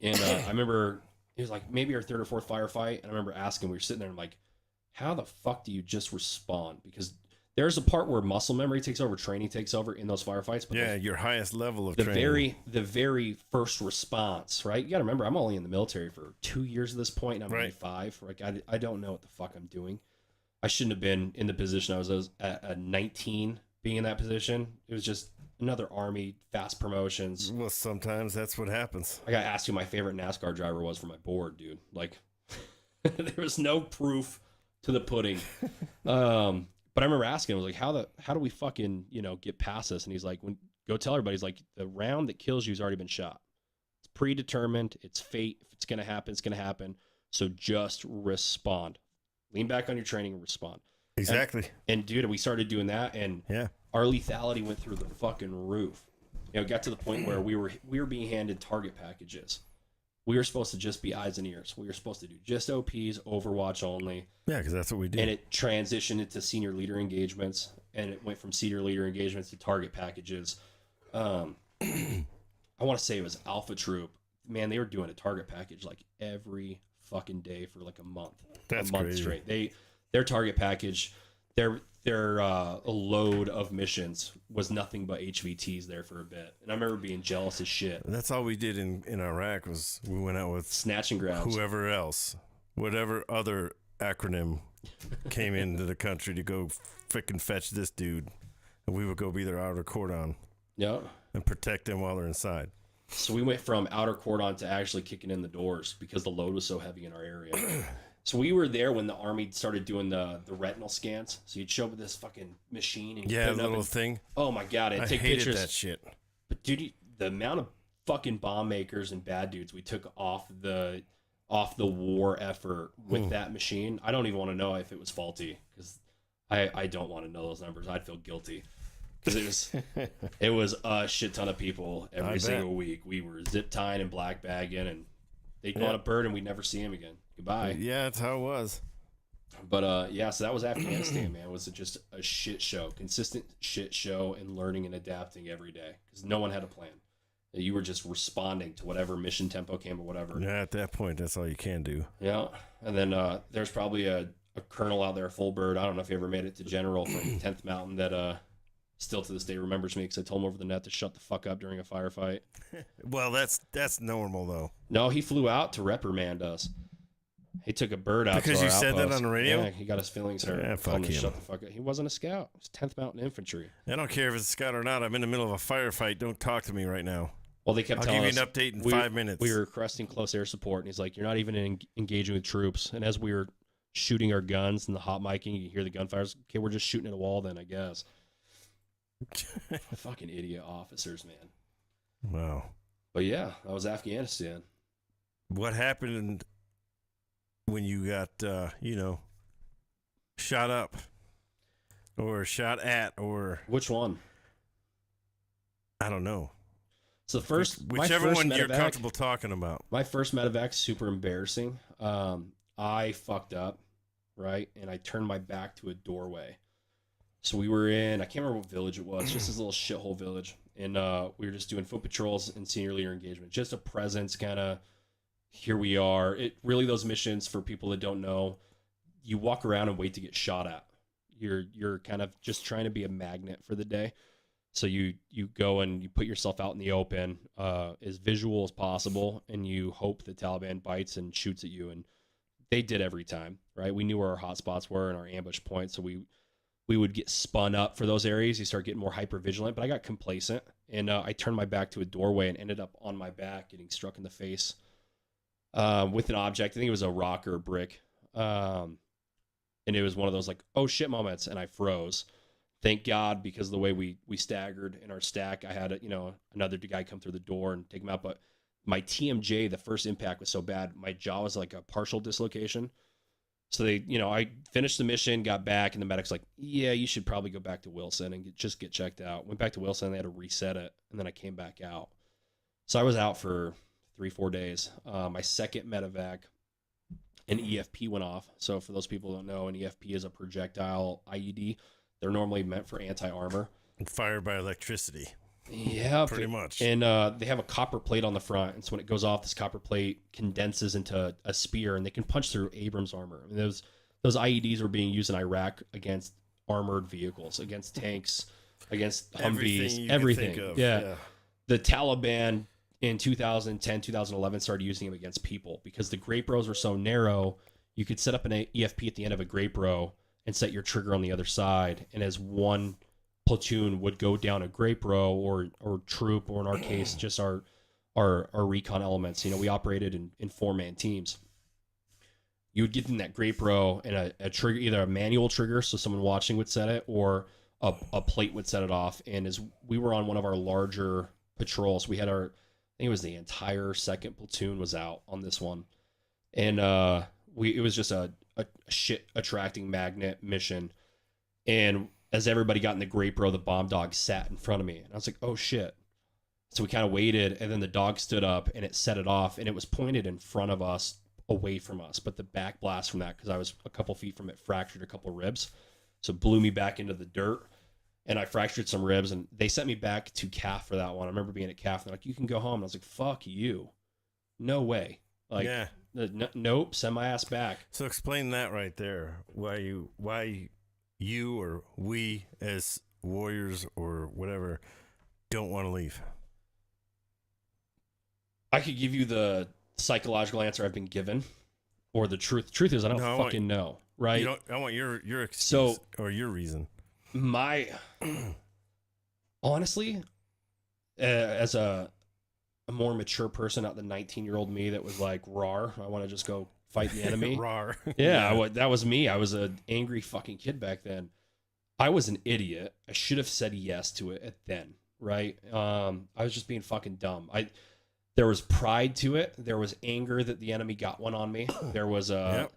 And I remember it was like maybe our third or fourth firefight, and I remember asking, we were sitting there, and I'm like, how the fuck do you just respond? Because there's a part where muscle memory takes over, training takes over in those firefights. But yeah, your highest level of training. The very first response, right? You got to remember, I'm only in the military for 2 years at this point, and I'm 25. Like, I don't know what the fuck I'm doing. I shouldn't have been in the position I was at 19, being in that position. It was just another Army, fast promotions. Well, sometimes that's what happens. I got asked who my favorite NASCAR driver was for my board, dude. Like, there was no proof to the pudding. But I remember asking him, I was like, how do we fucking, you know, get past this? And he's like, go tell everybody. He's like, the round that kills you has already been shot. It's predetermined. It's fate. If it's going to happen, it's going to happen. So just respond. Lean back on your training and respond. Exactly. And dude, we started doing that, and yeah, our lethality went through the fucking roof. You know, it got to the point where we were being handed target packages. We were supposed to just be eyes and ears. We were supposed to do just OPs, Overwatch only. Yeah, because that's what we do. And it transitioned into senior leader engagements, and it went from senior leader engagements to target packages. I want to say it was Alpha Troop. Man, they were doing a target package like every fucking day for like a month. That's a month crazy. Straight. Their target package, their load of missions was nothing but HVTs there for a bit. And I remember being jealous as shit. And that's all we did in Iraq was we went out with snatch and grabs. Whoever else, whatever other acronym came into the country to go frickin' fetch this dude. And we would go be their outer cordon. Yeah. And protect them while they're inside. So we went from outer cordon to actually kicking in the doors because the load was so heavy in our area. So we were there when the Army started doing the retinal scans. So you'd show up with this fucking machine and yeah, little thing. Oh my god, I take hated pictures. That shit. But dude, the amount of fucking bomb makers and bad dudes we took off the war effort with that machine, I don't even want to know if it was faulty, because I don't want to know those numbers. I'd feel guilty. Because it was a shit ton of people every single week. We were zip tying and black bagging, and they'd go on a bird and we'd never see him again. Goodbye. Yeah, that's how it was. But yeah, so that was Afghanistan, man. It was just a shit show, consistent shit show, and learning and adapting every day because no one had a plan. You were just responding to whatever mission tempo came or whatever. Yeah, at that point, that's all you can do. Yeah, and then there's probably a colonel out there, full bird. I don't know if he ever made it to general from 10th Mountain that still to this day remembers me because I told him over the net to shut the fuck up during a firefight. Well, that's normal though. No, he flew out to reprimand us. He took a bird out because to you our said outpost. that on the radio. Yeah, he got his feelings hurt. Yeah, fuck him. Shut the fuck up. He wasn't a scout. It was 10th Mountain Infantry. I don't care if it's a scout or not. I'm in the middle of a firefight. Don't talk to me right now. Well, they kept I'll telling give you us an update in we, 5 minutes. we were requesting close air support, and he's like, "You're not even engaging with troops." And as we were shooting our guns and the hot micing, you hear the gunfires. Okay, we're just shooting at a wall then, I guess. Fucking idiot officers, man. Wow. But yeah, that was Afghanistan. What happened when you got, shot up or shot at, or Which one? I don't know. So the first, Whichever my first one you're medevac- comfortable talking about. My first medevac, super embarrassing. I fucked up, right? And I turned my back to a doorway. So we were in, I can't remember what village it was, just this little shithole village. And we were just doing foot patrols and senior leader engagement. Just a presence, kind of, here we are. It really, those missions, for people that don't know, you walk around and wait to get shot at. You're kind of just trying to be a magnet for the day. So you go and you put yourself out in the open, as visual as possible, and you hope the Taliban bites and shoots at you. And they did every time, right? We knew where our hot spots were and our ambush points, so we would get spun up for those areas. You start getting more hyper vigilant, but I got complacent, and I turned my back to a doorway and ended up on my back, getting struck in the face with an object. I think it was a rock or a brick, and it was one of those like, oh shit moments, and I froze. Thank God, because of the way we staggered in our stack, I had another guy come through the door and take him out. But my TMJ, the first impact was so bad, my jaw was like a partial dislocation. So I finished the mission, got back, and the medic's like, yeah, you should probably go back to Wilson and just get checked out. Went back to Wilson, and they had to reset it, and then I came back out. So I was out for 3-4 days. My second medevac, an EFP went off. So for those people who don't know, an EFP is a projectile IED. They're normally meant for anti-armor. Fired by electricity. Yeah, pretty much. And they have a copper plate on the front, and so when it goes off, this copper plate condenses into a spear, and they can punch through Abrams armor. I mean, those IEDs were being used in Iraq against armored vehicles, against tanks, against Humvees, everything. Yeah. The Taliban in 2010, 2011 started using them against people because the grape rows were so narrow. You could set up an EFP at the end of a grape row and set your trigger on the other side, and as one platoon would go down a grape row or troop, or in our case just our recon elements, we operated in 4-man teams. You would get in that grape row, and a trigger, either a manual trigger, so someone watching would set it, or a plate would set it off. And as we were on one of our larger patrols, we had I think it was the entire second platoon was out on this one, and it was just a shit attracting magnet mission. And as everybody got in the grape row, the bomb dog sat in front of me, and I was like, oh shit. So we kind of waited, and then the dog stood up and it set it off, and it was pointed in front of us, away from us, but the back blast from that, because I was a couple feet from it, fractured a couple ribs, so it blew me back into the dirt, and I fractured some ribs, and they sent me back to CAF for that one. I remember being at CAF, and they're like, you can go home, and I was like, fuck you, no way. Like, yeah. Nope, send my ass back. So explain that right there. Why you or we as warriors or whatever don't want to leave? I could give you the psychological answer I've been given, or the truth. Truth is, I don't fucking know, right? I want your excuse or your reason. Honestly, as a more mature person, not the 19-year-old me that was like, rawr, I want to just go fight the enemy. Rawr. Yeah, that was me. I was an angry fucking kid back then. I was an idiot. I should have said yes to it then, right? I was just being fucking dumb. There was pride to it. There was anger that the enemy got one on me. There was the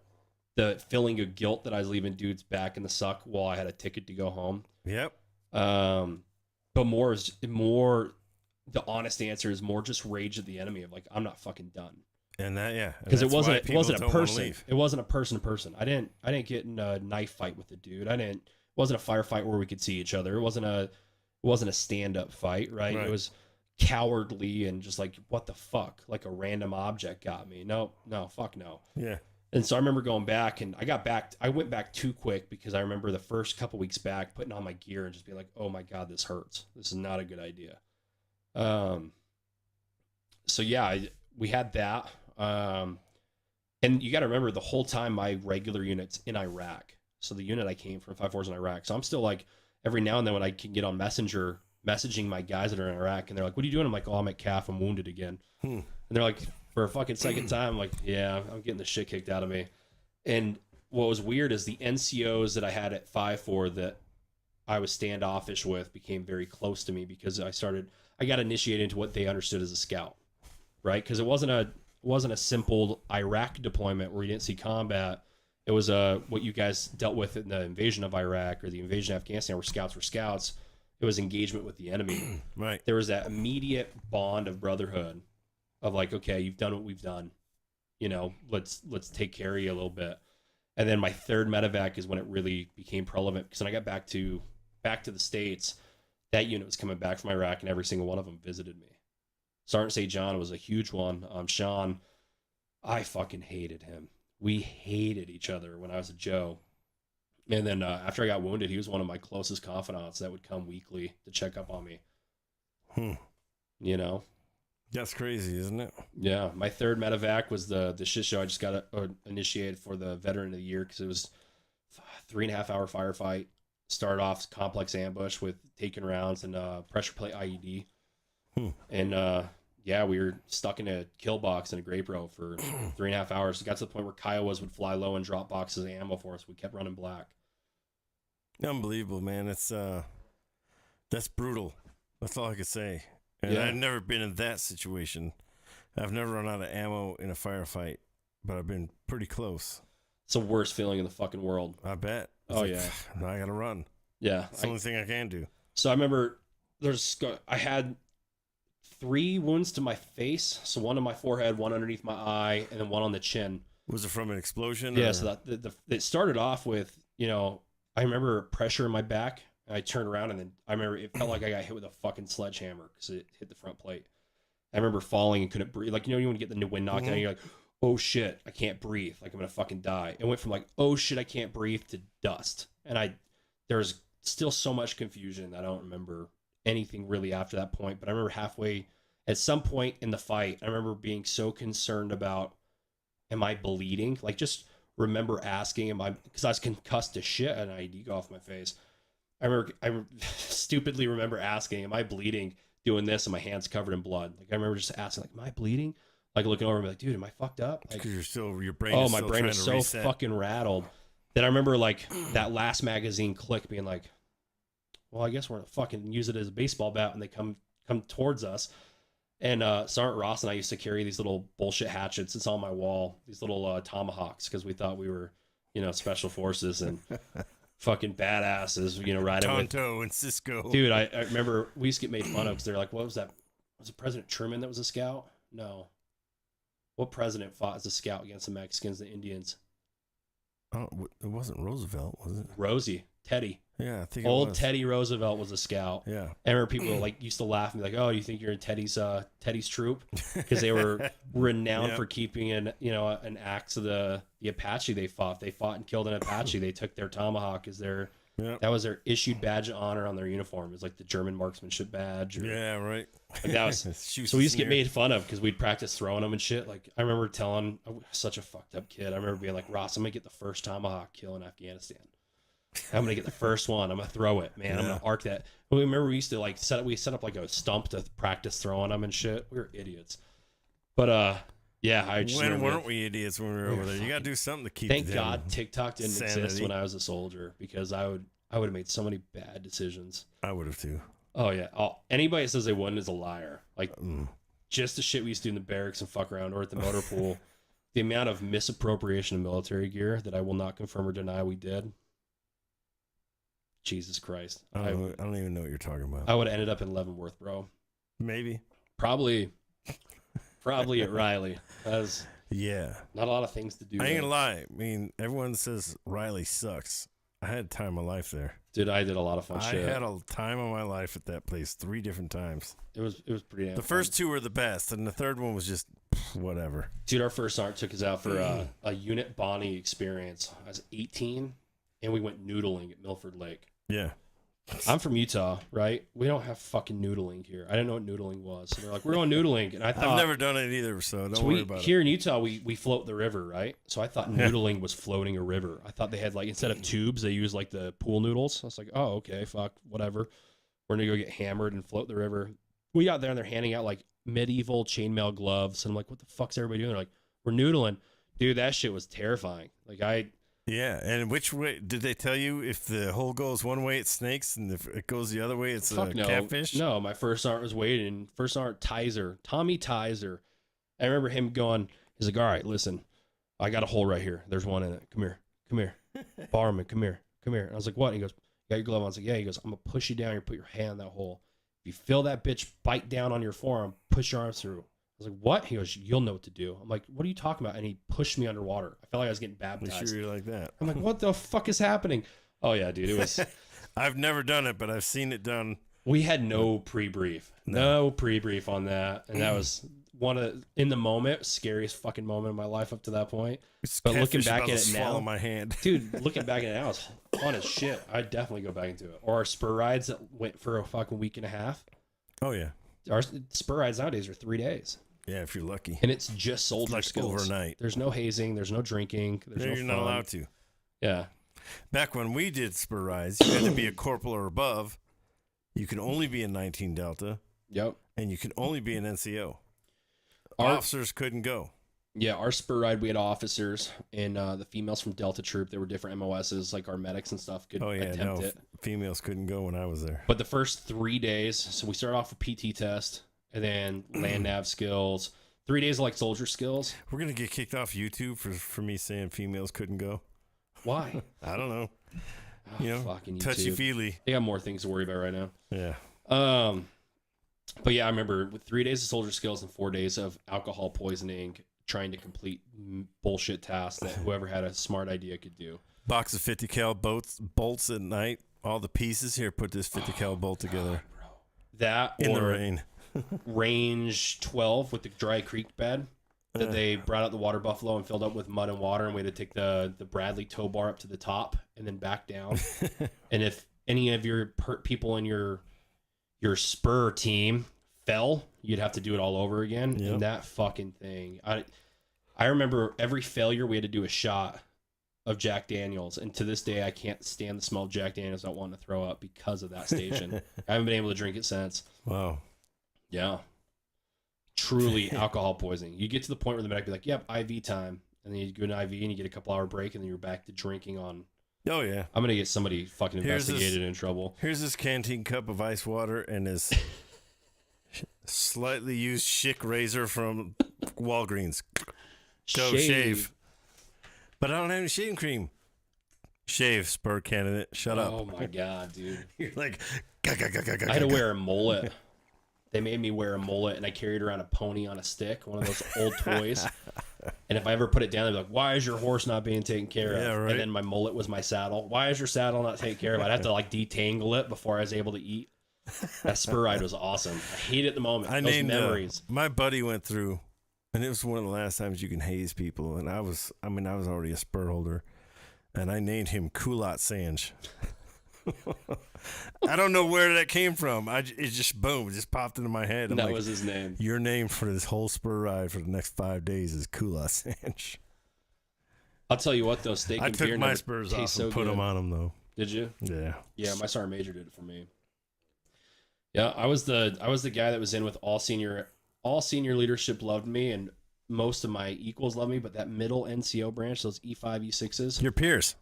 feeling of guilt that I was leaving dudes back in the suck while I had a ticket to go home. Yep. But more, the honest answer is more just rage at the enemy of like, I'm not fucking done. And because it wasn't a person. It wasn't a person to person. I didn't get in a knife fight with the dude. It wasn't a firefight where we could see each other. It wasn't a stand up fight, right? It was cowardly and just like, what the fuck? Like a random object got me. No, fuck no. Yeah. And so I remember going back, and I went back too quick, because I remember the first couple weeks back putting on my gear and just being like, oh my God, this hurts. This is not a good idea. So yeah, we had that. And you got to remember, the whole time my regular unit's in Iraq. So the unit I came from, 5-4's in Iraq. So I'm still like, every now and then when I can get on Messenger messaging my guys that are in Iraq, and they're like, "What are you doing?" I'm like, "Oh, I'm at CAF. I'm wounded again." And they're like, "For a fucking second time?" I'm like, "Yeah, I'm getting the shit kicked out of me." And what was weird is the NCOs that I had at 5-4 that I was standoffish with became very close to me because I got initiated into what they understood as a scout, right? Because it wasn't a simple Iraq deployment where you didn't see combat. It was what you guys dealt with in the invasion of Iraq or the invasion of Afghanistan, where scouts were scouts. It was engagement with the enemy. Right. There was that immediate bond of brotherhood, of like, okay, you've done what we've done, let's take care of you a little bit. And then my third medevac is when it really became relevant, because when I got back to the States, that unit was coming back from Iraq, and every single one of them visited me. Sergeant St. John was a huge one. Sean, I fucking hated him. We hated each other when I was a Joe. And then after I got wounded, he was one of my closest confidants that would come weekly to check up on me. That's crazy, isn't it? Yeah. My third medevac was the shit show. I just got initiated for the Veteran of the Year, because it was 3.5 hour firefight. Started off complex ambush with taking rounds and pressure plate IED. And we were stuck in a kill box in a grape row for 3.5 hours. It got to the point where Kiowas would fly low and drop boxes of ammo for us. We kept running black. Unbelievable, man. It's that's brutal. That's all I could say. And I've never been in that situation. I've never run out of ammo in a firefight, but I've been pretty close. It's the worst feeling in the fucking world. I bet. Oh, yeah. Now I gotta run. Yeah. It's the only thing I can do. So I remember I had 3 wounds to my face. So one on my forehead, one underneath my eye, and then one on the chin. Was it from an explosion? Yeah. Or? So it started off with, I remember pressure in my back. And I turned around, and then I remember it felt like I got hit with a fucking sledgehammer because it hit the front plate. I remember falling and couldn't breathe. Like, you want to get the wind knocked out, and you're like, oh shit, I can't breathe. Like, I'm going to fucking die. It went from like, oh shit, I can't breathe, to dust. And there's still so much confusion that I don't remember anything really after that point. But I remember at some point in the fight, I remember being so concerned about, am I bleeding? Like, just remember asking, because I was concussed to shit, and IED go off my face. I stupidly remember asking, am I bleeding doing this, and my hands covered in blood? Like, I remember just asking, like, am I bleeding? Like, looking over and be like, dude, am I fucked up? Like, because your brain is my still brain trying was to so reset. fucking rattled that I remember, like, that last magazine click being like, well, I guess we're going to fucking use it as a baseball bat when they come towards us. And Sergeant Ross and I used to carry these little bullshit hatchets. It's on my wall, these little tomahawks, because we thought we were, special forces and fucking badasses, riding with Tonto and Cisco. Dude, I remember we used to get made fun of because they're like, what was that? Was it President Truman that was a scout? No. What president fought as a scout against the Mexicans, the Indians? Oh, it wasn't Roosevelt, was it? Rosie. Teddy. Yeah, I think it Old was. Teddy Roosevelt was a scout. Yeah. I remember people used to laugh and be like, "Oh, you think you're in Teddy's troop?" Because they were renowned for keeping an axe of the Apache they fought. They fought and killed an Apache. They took their tomahawk as their that was their issued badge of honor on their uniform. It was like the German marksmanship badge. Yeah, right. Like that was so we used to get made fun of because we'd practice throwing them and shit. Like I remember I was such a fucked up kid. I remember being like, Ross, I'm gonna get the first tomahawk kill in Afghanistan. I'm gonna get the first one. I'm gonna throw it, man. I'm gonna arc that. But remember, we used to set up like a stump to practice throwing them and shit. We were idiots. But I just when weren't we idiots when we were over there? You gotta do something to keep. Thank God TikTok didn't sanity. exist when I was a soldier, because I would have made so many bad decisions. I would have too. Oh yeah. Anybody that says they wouldn't is a liar. Like just the shit we used to do in the barracks and fuck around or at the motor pool. The amount of misappropriation of military gear that I will not confirm or deny we did. Jesus Christ. I don't even know what you're talking about. I would have ended up in Leavenworth, bro. Maybe. Probably at Riley. That's Yeah. not a lot of things to do. I ain't there. gonna lie. I mean, everyone says Riley sucks. I had time of my life there. Dude, I did a lot of fun shit. I had a time of my life at that place 3 different times. It was pretty damn The first 2 were the best, and the third one was just whatever. Dude, our first sergeant took us out for a unit bonding experience. I was 18, and we went noodling at Milford Lake. Yeah. I'm from Utah, right? We don't have fucking noodling here. I didn't know what noodling was. So they're like, we're going noodling. And I thought... I've never done it either, so don't worry about here in Utah, we float the river, right? So I thought noodling was floating a river. I thought they had, like, instead of tubes, they use, like, the pool noodles. I was like, oh, okay, fuck, whatever. We're gonna go get hammered and float the river. We got there and they're handing out like medieval chainmail gloves. And I'm like, what the fuck's everybody doing? They're like, we're noodling. Dude, that shit was terrifying. Like Yeah, and which way did they tell you? If the hole goes one way, it's snakes, and if it goes the other way, it's fuck no. catfish? No, my first sergeant was waiting. First sergeant Tizer, Tommy Tizer. I remember him going, he's like, all right, listen, I got a hole right here. There's one in it. Come here. Barman, come here. And I was like, what? And he goes, you got your glove on? I was like, yeah. He goes, I'm going to push you down here, put your hand in that hole. If you feel that bitch bite down on your forearm, push your arms through. I was like, what? He goes, you'll know what to do. I'm like, what are you talking about? And he pushed me underwater. I felt like I was getting I'm baptized. sure you're like that. I'm like, what the fuck is happening? Oh, yeah, dude. It was. I've never done it, but I've seen it done. We had no pre-brief. No pre-brief on that. And that was one of, in the moment, scariest fucking moment of my life up to that point. But looking back at it now, my hand. dude, looking back at it now, it's fun as shit. I'd definitely go back into it. Or our spur rides that went for a fucking week and a half. Oh, yeah. Our spur rides nowadays are 3 days. Yeah, if you're lucky. And it's just soldier Like skills. overnight. There's no hazing. There's no drinking. There's no You're not fun. allowed to. Yeah. Back when we did spur rides, you had to be a corporal or above. You could only be a 19 Delta, Yep. and you could only be an NCO. Our- Officers couldn't go. Yeah, our spur ride, we had officers and the females from Delta Troop. There were different MOSs, like our medics and stuff could Oh, yeah, attempt no, it. females couldn't go when I was there. But the first 3 days, so we started off with PT test and then land nav skills. 3 days of like soldier skills. We're going to get kicked off YouTube for me saying females couldn't go. Why? I don't know. Oh, You know, fucking YouTube. touchy-feely. They got more things to worry about right now. Yeah. But yeah, I remember with 3 days of soldier skills and 4 days of alcohol poisoning, trying to complete bullshit tasks that whoever had a smart idea could do. Box of 50 cal bolts at night. All the pieces here. Put this 50 cal bolt together That in or the rain. range 12 with the dry creek bed that they brought out the water buffalo and filled up with mud and water, and we had to take the Bradley tow bar up to the top and then back down. And if any of your people in your spur team fell, you'd have to do it all over again. Yep. And that fucking thing, I remember every failure we had to do a shot of Jack Daniels, and to this day I can't stand the smell of Jack Daniels. I don't want to throw up because of that station. I haven't been able to drink it since. Wow. Yeah. Truly alcohol poisoning. You get to the point where the medic be like, yep, IV time. And then you go to IV and you get a couple hour break and then you're back to drinking on. Oh, yeah. I'm going to get somebody fucking Here's investigated in trouble. Here's this canteen cup of ice water and this slightly used Schick razor from Walgreens. Go shave. But I don't have any shaving cream. Shave, spur candidate. Shut up. Oh my God, dude. You're like, I had to wear a mullet. They made me wear a mullet and I carried around a pony on a stick, one of those old toys. And if I ever put it down, they'd be like, why is your horse not being taken care of? Yeah, right. And then my mullet was my saddle. Why is your saddle not taken care of? I'd have to like detangle it before I was able to eat. That spur ride was awesome. I hate it at the moment. I Those named memories. my buddy went through, and it was one of the last times you can haze people. And I was already a spur holder, and I named him Kulat Sanj. I don't know where that came from. It just boom, it just popped into my head. I'm That like, was his name. your name for this whole spur ride for the next 5 days is Kulat Sanj. I'll tell you what, though, steak I and took beer my never spurs taste off so and put good. them on him though. Did you? Yeah. Yeah, my sergeant major did it for me. Yeah, I was the guy that was in with all senior leadership loved me, and most of my equals loved me, but that middle NCO branch, those E5, E6s, Your peers.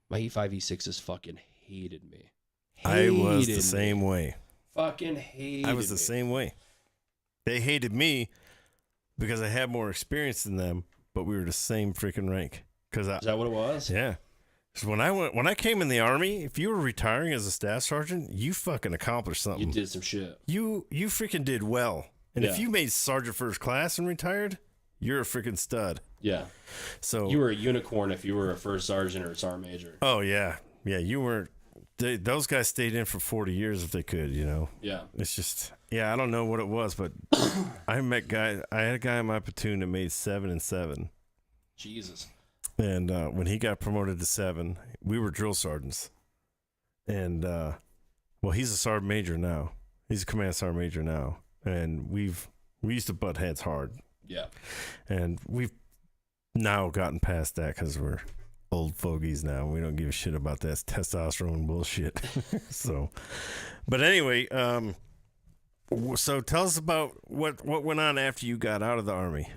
my E5, E6s fucking hated me. I was Hated the me. same way. Fucking hated I was the me. same way. They hated me because I had more experience than them, but we were the same freaking rank. Is that what it was? Yeah. 'Cause when I came in the Army, if you were retiring as a staff sergeant, you fucking accomplished You something. did some shit. You freaking did well. And if Yeah. you made sergeant first class and retired, you're a freaking stud. Yeah. So You were a unicorn if you were a first sergeant or a sergeant major. oh yeah, you weren't. Those guys stayed in for 40 years if they could. You know. Yeah. It's just, I don't know what it was, but I had a guy in my platoon that made 7 and 7. Jesus. And when he got promoted to 7, we were drill sergeants. And, well, he's a sergeant major now. He's a command sergeant major now. And we used to butt heads hard. Yeah. And we've now gotten past that because we're old fogies now. We don't give a shit about that testosterone bullshit. So, but anyway, so tell us about what went on after you got out of the Army.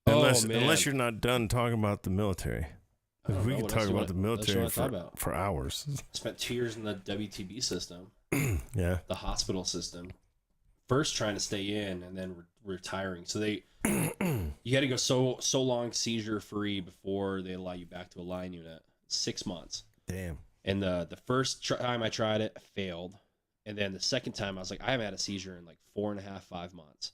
Unless man. you're not done talking about the military. I don't We know. could What talk else you about the wanna- what else you military wanna talk about? for hours. Spent 2 years in the WTB system, Yeah. the hospital system. First trying to stay in, and then retiring. So they, you had to go so long seizure free before they allow you back to a line unit. 6 months. Damn. And the first time I tried it, I failed. And then the second time, I was like, I haven't had a seizure in like 4.5, 5 months.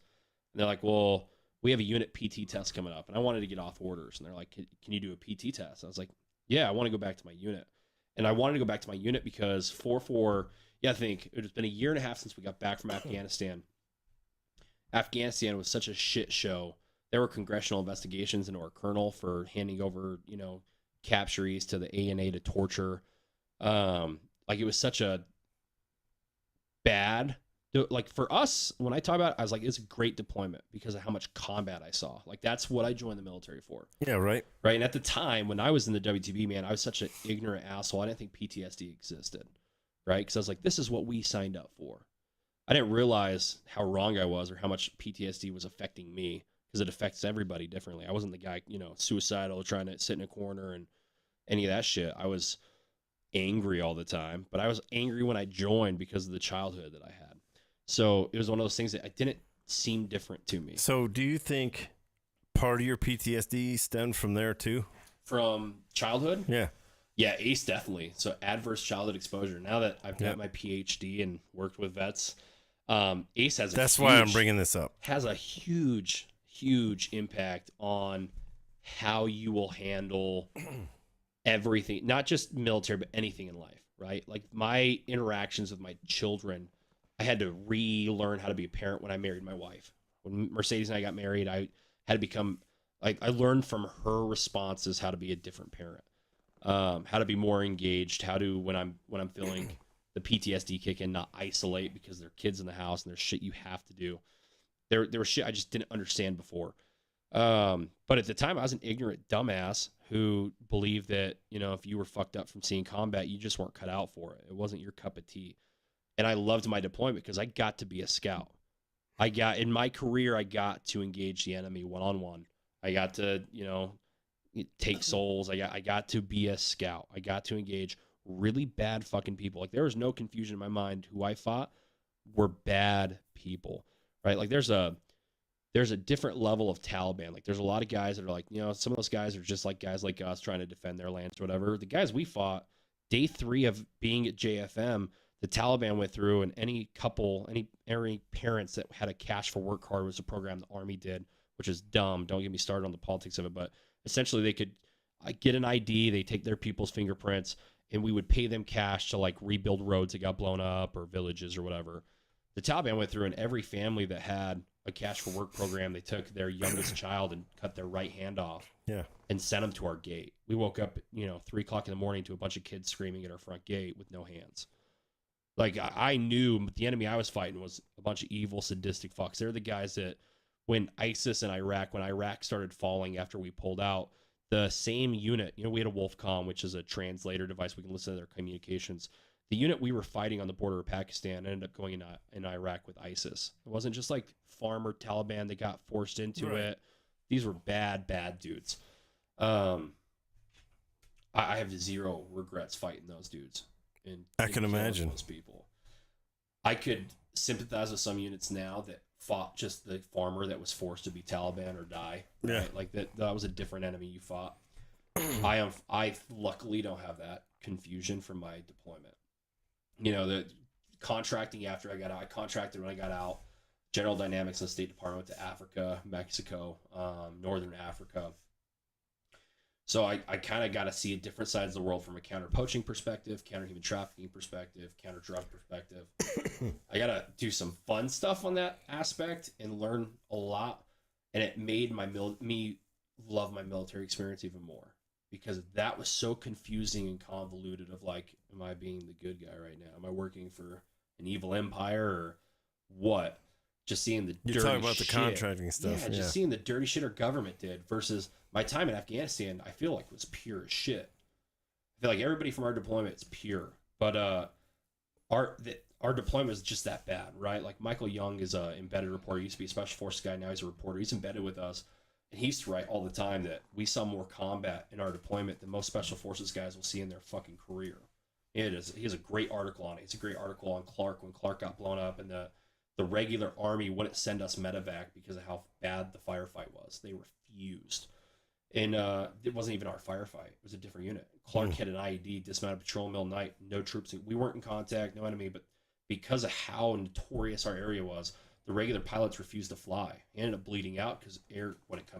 And they're like, well, we have a unit PT test coming up. And I wanted to get off orders. And they're like, can you do a PT test? I was like, yeah, I want to go back to my unit. And I wanted to go back to my unit because 4-4, I think it has been 1.5 years since we got back from Afghanistan. Afghanistan was such a shit show. There were congressional investigations into our colonel for handing over, capturees to the ANA to torture. Like it was such a bad, like for us, when I talk about it, I was like, it's a great deployment because of how much combat I saw. Like that's what I joined the military for. Yeah, right. Right. And at the time when I was in the WTB, man, I was such an ignorant asshole. I didn't think PTSD existed. Right. Because I was like, this is what we signed up for. I didn't realize how wrong I was or how much PTSD was affecting me because it affects everybody differently. I wasn't the guy, suicidal, trying to sit in a corner and any of that shit. I was angry all the time, but I was angry when I joined because of the childhood that I had. So it was one of those things that I didn't seem different to me. So do you think part of your PTSD stemmed from there too? From childhood? Yeah. Yeah, ACE definitely. So adverse childhood exposure. Now that I've got my PhD and worked with vets, ACE has That's why I'm bringing this up. Has a huge impact on how you will handle everything, not just military, but anything in life, right? Like my interactions with my children, I had to relearn how to be a parent when I married my wife. When Mercedes and I got married, I had to become, like, I learned from her responses how to be a different parent, how to be more engaged, how to, when I'm feeling the PTSD kick in, not isolate because there are kids in the house and there's shit you have to do. There was shit I just didn't understand before. But at the time I was an ignorant dumbass who believed that, if you were fucked up from seeing combat, you just weren't cut out for it. It wasn't your cup of tea. And I loved my deployment because I got to be a scout. In my career, I got to engage the enemy one-on-one. I got to, take souls. I got to be a scout. I got to engage really bad fucking people. Like there was no confusion in my mind who I fought were bad people, right? Like there's a different level of Taliban. Like there's a lot of guys that are like, some of those guys are just like guys like us trying to defend their lands or whatever. The guys we fought, day 3 of being at JFM, the Taliban went through, and any parents that had a cash for work card was a program the Army did, which is dumb. Don't get me started on the politics of it, but essentially they could get an ID, they take their people's fingerprints, and we would pay them cash to like rebuild roads that got blown up or villages or whatever. The Taliban went through, and every family that had a cash for work program, they took their youngest child and cut their right hand off. Yeah. And sent them to our gate. We woke up, 3:00 in the morning to a bunch of kids screaming at our front gate with no hands. Like I knew the enemy I was fighting was a bunch of evil, sadistic fucks. They're the guys that when Iraq started falling after we pulled out, the same unit, we had a Wolfcom, which is a translator device. We can listen to their communications. The unit we were fighting on the border of Pakistan ended up going in Iraq with ISIS. It wasn't just like farmer Taliban that got forced into it. These were bad dudes. I have zero regrets fighting those dudes. And I can imagine those people. I could sympathize with some units now that fought just the farmer that was forced to be Taliban or die. Yeah. Right? Like that was a different enemy you fought. I luckily don't have that confusion from my deployment. The contracting after I got out, I contracted when I got out. General Dynamics in the State Department to Africa, Mexico, Northern Africa. So I kind of got to see different sides of the world from a counter-poaching perspective, counter-human trafficking perspective, counter-drug perspective. I got to do some fun stuff on that aspect and learn a lot. And it made me love my military experience even more because that was so confusing and convoluted of like, am I being the good guy right now? Am I working for an evil empire or what? just seeing the You're dirty talking about the shit. contracting stuff. Yeah, just seeing the dirty shit our government did versus my time in Afghanistan, I feel like was pure as shit. I feel like everybody from our deployment is pure, but our deployment is just that bad, right? Like Michael Young is a embedded reporter. He used to be a special forces guy. Now he's a reporter. He's embedded with us, and he used to write all the time that we saw more combat in our deployment than most special forces guys will see in their fucking career. It is. He has a great article on it. It's a great article on Clark when Clark got blown up, and the regular army wouldn't send us medevac because of how bad the firefight was. They refused. And it wasn't even our firefight. It was a different unit. Clark hit an IED, dismounted patrol middle of the night, no troops. We weren't in contact, no enemy, but because of how notorious our area was, the regular pilots refused to fly. He ended up bleeding out because air wouldn't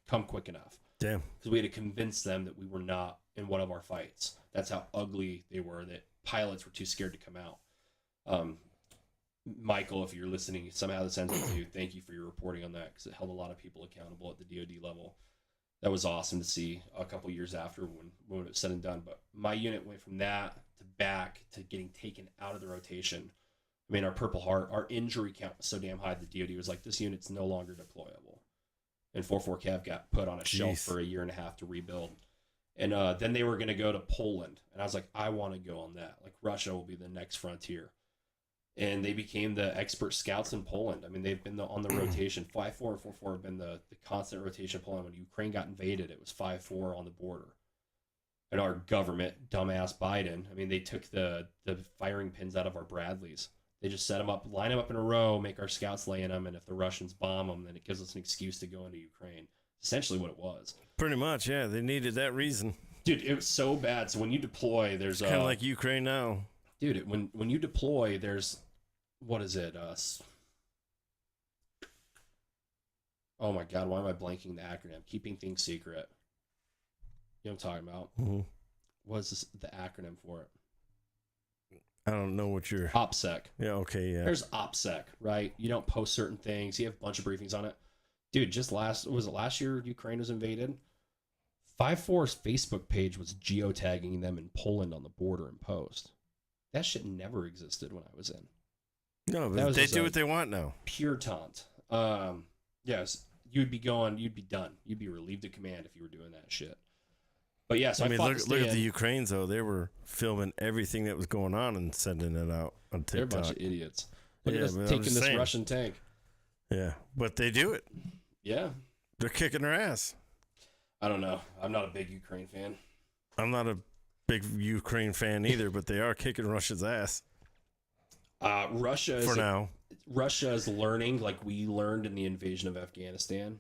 come quick enough. Damn. Because we had to convince them that we were not in one of our fights. That's how ugly they were, that pilots were too scared to come out. Michael, if you're listening, somehow this ends with you. Thank you for your reporting on that because it held a lot of people accountable at the DoD level. That was awesome to see a couple years after when it was said and done. But my unit went from that to back to getting taken out of the rotation. I mean, our Purple Heart, our injury count was so damn high that DoD was like, this unit's no longer deployable. And 4-4 Cav got put on a shelf for a year and a half to rebuild. And then they were going to go to Poland. And I was like, I want to go on that. Like, Russia will be the next frontier. And they became the expert scouts in Poland. I mean, they've been on the rotation. 5-4 and 4-4 have been the constant rotation in Poland. When Ukraine got invaded, it was 5-4 on the border. And our government, dumbass Biden, I mean, they took the firing pins out of our Bradleys. They just set them up, line them up in a row, make our scouts lay in them, and if the Russians bomb them, then it gives us an excuse to go into Ukraine. Essentially what it was. Pretty much, yeah. They needed that reason. Dude, it was so bad. So when you deploy, there's Kind of like Ukraine now. dude, when you deploy, there's, what is it? Oh my God, why am I blanking the acronym? Keeping things secret. You know what I'm talking about? Mm-hmm. What is the acronym for it? I don't know what you're... OPSEC. Yeah, okay, yeah. There's OPSEC, right? You don't post certain things. You have a bunch of briefings on it. Dude, just last year Ukraine was invaded? 5-4's Facebook page was geotagging them in Poland on the border in post. That shit never existed when I was in. No, That but was they just do a- what they want now. Pure taunt. Yes, you'd be done. You'd be relieved of command if you were doing that shit. But yeah, so I mean, fought look, to look stay at the in. Ukrainians, though. They were filming everything that was going on and sending it out on They're a bunch TikTok. of idiots. Look Yeah, at us but I'm taking just this saying. Russian tank. Yeah, but they do it. Yeah, They're kicking their ass. I don't know. I'm not a big Ukraine fan. I'm not a big Ukraine fan either, but they are kicking Russia's ass Russia is for now. Russia is learning like we learned in the invasion of Afghanistan,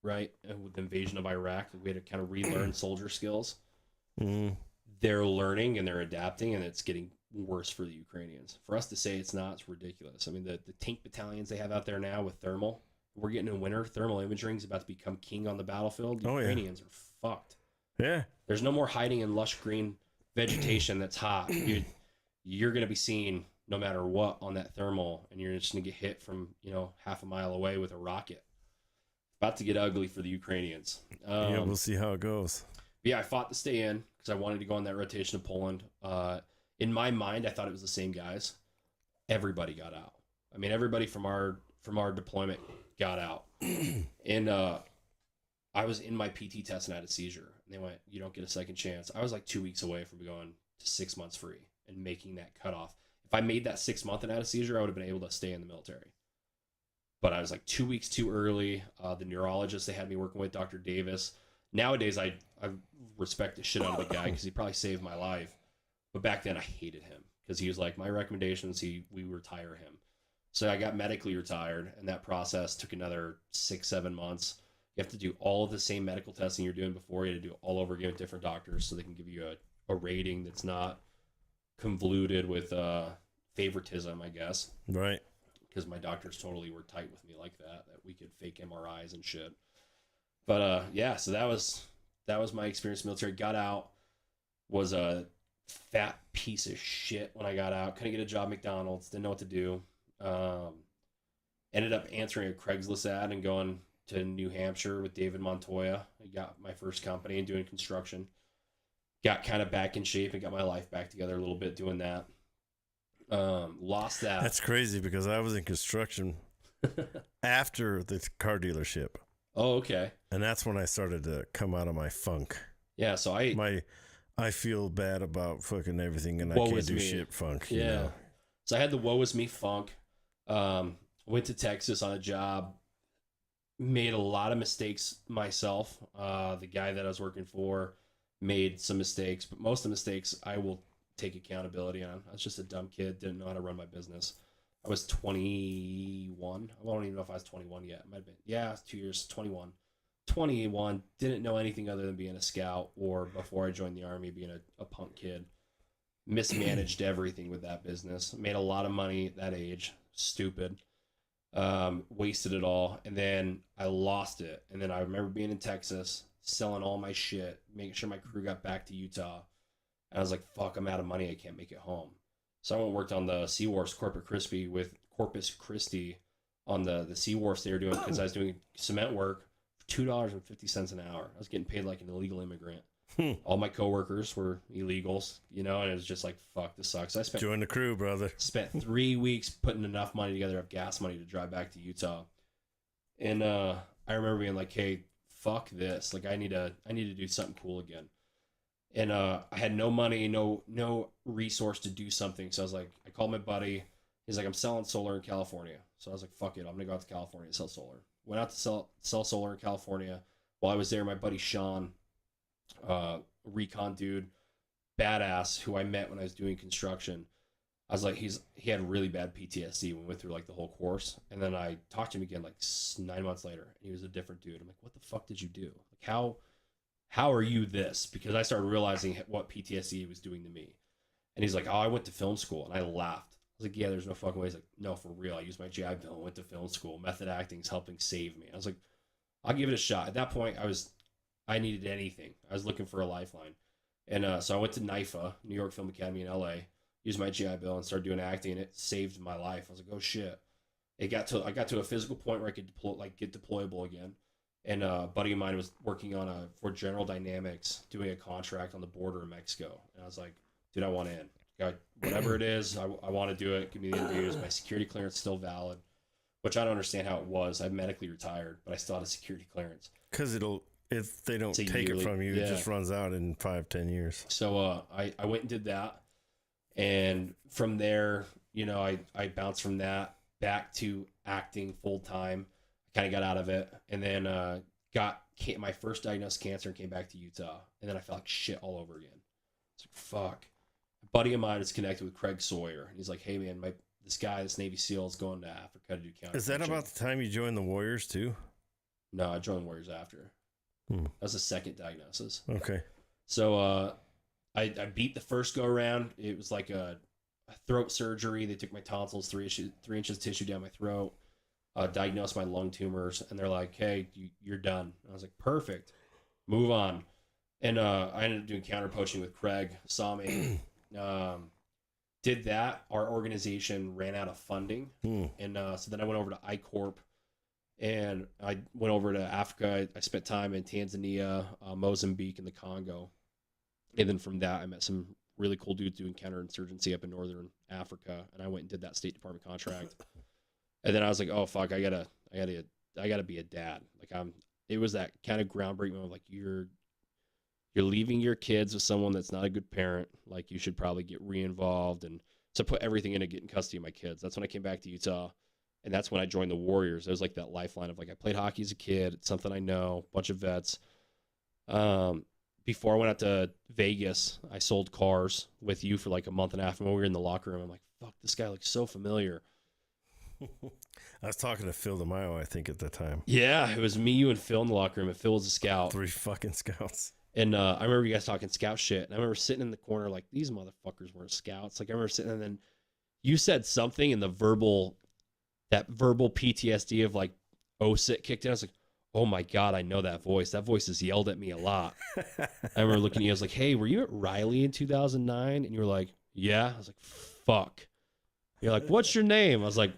right? And with the invasion of Iraq, we had to kind of relearn soldier skills. Mm-hmm. They're learning and they're adapting, and it's getting worse for the Ukrainians. For us to say it's not, it's ridiculous. I mean, the tank battalions they have out there now with thermal, we're getting in winter. Thermal imaging is about to become king on the battlefield. The Oh, yeah. Ukrainians are fucked. Yeah. There's no more hiding in lush green vegetation that's hot. You're going to be seen no matter what on that thermal, and you're just going to get hit from, half a mile away with a rocket. About to get ugly for the Ukrainians. Yeah, we'll see how it goes. Yeah, I fought to stay in because I wanted to go on that rotation to Poland. In my mind, I thought it was the same guys. Everybody got out. I mean, everybody from our deployment got out. And I was in my PT test and I had a seizure. And they went, you don't get a second chance. I was like 2 weeks away from going to 6 months free and making that cutoff. If I made that 6 month and had a seizure, I would have been able to stay in the military. But I was like 2 weeks too early. The neurologist they had me working with, Dr. Davis. Nowadays, I respect the shit out of the guy because he probably saved my life. But back then, I hated him because he was like, my recommendations, we retire him. So I got medically retired, and that process took another 6-7 months. You have to do all of the same medical testing you're doing before. You had to do it all over again with different doctors so they can give you a rating that's not convoluted with favoritism, I guess. Right. Because my doctors totally were tight with me like that we could fake MRIs and shit. But yeah, so that was my experience in the military. Got out, was a fat piece of shit when I got out. Couldn't get a job at McDonald's, didn't know what to do. Ended up answering a Craigslist ad and going to New Hampshire with David Montoya. I got my first company and doing construction. Got kind of back in shape and got my life back together a little bit doing that. Lost that. That's crazy because I was in construction after the car dealership. Oh, okay. And that's when I started to come out of my funk. Yeah. So I feel bad about fucking everything and I Woe can't is do me. shit funk. Yeah. You know? So I had the woe is me funk. Went to Texas on a job. Made a lot of mistakes myself. The guy that I was working for made some mistakes, but most of the mistakes I will take accountability on. I was just a dumb kid, didn't know how to run my business. I was 21. I don't even know if I was 21 yet. It might have been. Yeah, 2 years, 21. 21, didn't know anything other than being a scout or before I joined the Army, being a punk kid. Mismanaged everything with that business. Made a lot of money at that age. Stupid. Wasted it all. And then I lost it. And then I remember being in Texas, selling all my shit, making sure my crew got back to Utah. And I was like, fuck, I'm out of money. I can't make it home. So I went and worked on the Sea Wharfs Corpus Christi on the Sea Wharfs they were doing because I was doing cement work for $2.50 an hour. I was getting paid like an illegal immigrant. All my coworkers were illegals, you know, and it was just like, fuck, this sucks. I Join the crew, brother. spent 3 weeks putting enough money together of gas money to drive back to Utah. And I remember being like, hey, fuck this. Like I need to do something cool again. And I had no money, no resource to do something. So I was like, I called my buddy. He's like, I'm selling solar in California. So I was like, fuck it, I'm gonna go out to California and sell solar. Went out to sell solar in California. While I was there, my buddy Sean, recon dude, badass, who I met when I was doing construction. I was like, he had really bad PTSD when we went through like the whole course. And then I talked to him again like 9 months later, and he was a different dude. I'm like, what the fuck did you do? Like how are you this? Because I started realizing what PTSD was doing to me. And he's like, oh, I went to film school. And I laughed. I was like, yeah, there's no fucking way. He's like, no, for real. I used my GI Bill and went to film school. Method acting is helping save me. I was like, I'll give it a shot. At that point, I needed anything. I was looking for a lifeline. And so I went to NYFA, New York Film Academy in LA, used my GI Bill and started doing acting, and it saved my life. I was like, oh shit. I got to a physical point where I could get deployable again. And a buddy of mine was working for General Dynamics, doing a contract on the border in Mexico. And I was like, dude, I want in. Whatever it is, I want to do it. Give me the interviews. My security clearance is still valid, which I don't understand how it was. I'm medically retired, but I still had a security clearance. Because if they don't It's a take yearly- it from you, yeah. it just runs out in 5-10 years. So I went and did that. And from there, you know, I bounced from that back to acting full time. I kind of got out of it, and then my first diagnosed cancer and came back to Utah. And then I felt like shit all over again. It's like, fuck. A buddy of mine is connected with Craig Sawyer. And he's like, hey man, this Navy SEAL is going to Africa to do counter. Is that about the time you joined the Warriors too? No, I joined Warriors after. That was the second diagnosis. Okay. So I beat the first go around. It was like a throat surgery. They took my tonsils, 3 inches of tissue down my throat, diagnosed my lung tumors, and they're like, hey, you're done. And I was like, perfect, move on. And I ended up doing counter poaching with Craig, saw me, did that. Our organization ran out of funding. And so then I went over to iCorp, and I went over to Africa. I spent time in Tanzania, Mozambique, and the Congo. And then from that, I met some really cool dudes doing counterinsurgency up in northern Africa, and I went and did that State Department contract. And then I was like, oh fuck, I gotta be a dad. Like it was that kind of groundbreaking moment. Like you're leaving your kids with someone that's not a good parent. Like you should probably get re-involved. And so I put everything into getting custody of my kids. That's when I came back to Utah. And that's when I joined the Warriors. It was like that lifeline of like, I played hockey as a kid. It's something I know, bunch of vets. Before I went out to Vegas, I sold cars with you for like a month and a half. And when we were in the locker room, I'm like, fuck, this guy looks so familiar. I was talking to Phil DeMaio, I think, at the time. Yeah, it was me, you, and Phil in the locker room. And Phil was a scout. 3 fucking scouts. And I remember you guys talking scout shit. And I remember sitting in the corner like, these motherfuckers weren't scouts. Like I remember sitting, and then you said something, and that verbal PTSD of like, sit kicked in. I was like, oh my God, I know that voice. That voice has yelled at me a lot. I remember looking at you, I was like, hey, were you at Riley in 2009? And you were like, yeah. I was like, fuck. You're like, what's your name? I was like,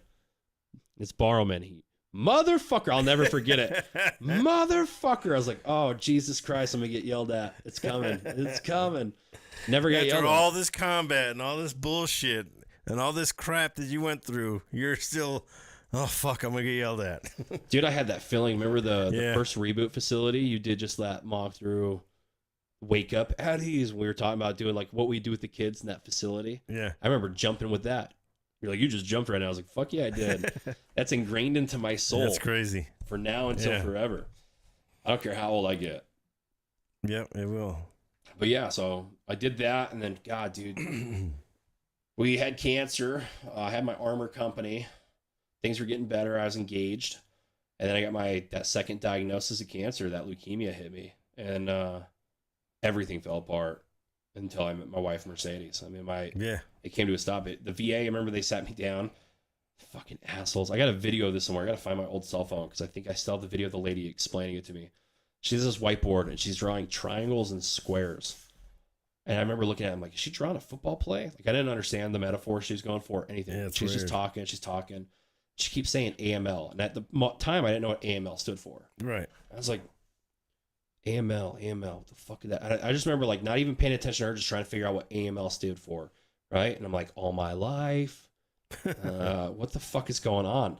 it's Barrowman. Motherfucker. I'll never forget it. Motherfucker. I was like, oh, Jesus Christ, I'm going to get yelled at. It's coming. It's coming. Never got yelled After at. all this combat and all this bullshit and all this crap that you went through, you're still Oh fuck, I'm gonna get yelled at. Dude, I had that feeling. Remember the Yeah. first reboot facility? You did just that walk through, wake up at ease. We were talking about doing like what we do with the kids in that facility. Yeah. I remember jumping with that. You're like, you just jumped right now. I was like, fuck yeah, I did. That's ingrained into my soul That's crazy. for now until Yeah. forever. I don't care how old I get. Yep, it will. But yeah, so I did that, and then God, dude, we had cancer. I had my armor company. Things were getting better. I was engaged, and then I got that second diagnosis of cancer. That leukemia hit me, and everything fell apart until I met my wife, Mercedes. I mean, Yeah. it came to a stop. The VA, I remember they sat me down. Fucking assholes. I got a video of this somewhere. I got to find my old cell phone because I think I still have the video of the lady explaining it to me. She has this whiteboard and she's drawing triangles and squares. And I remember looking at it, I'm like, is she drawing a football play? Like, I didn't understand the metaphor she was going for, anything. Yeah, it's She's weird. just talking. She's talking. She keeps saying AML. And at the time, I didn't know what AML stood for. Right. I was like, AML, what the fuck is that? I just remember like not even paying attention to her, just trying to figure out what AML stood for. Right. And I'm like, all my life. What the fuck is going on?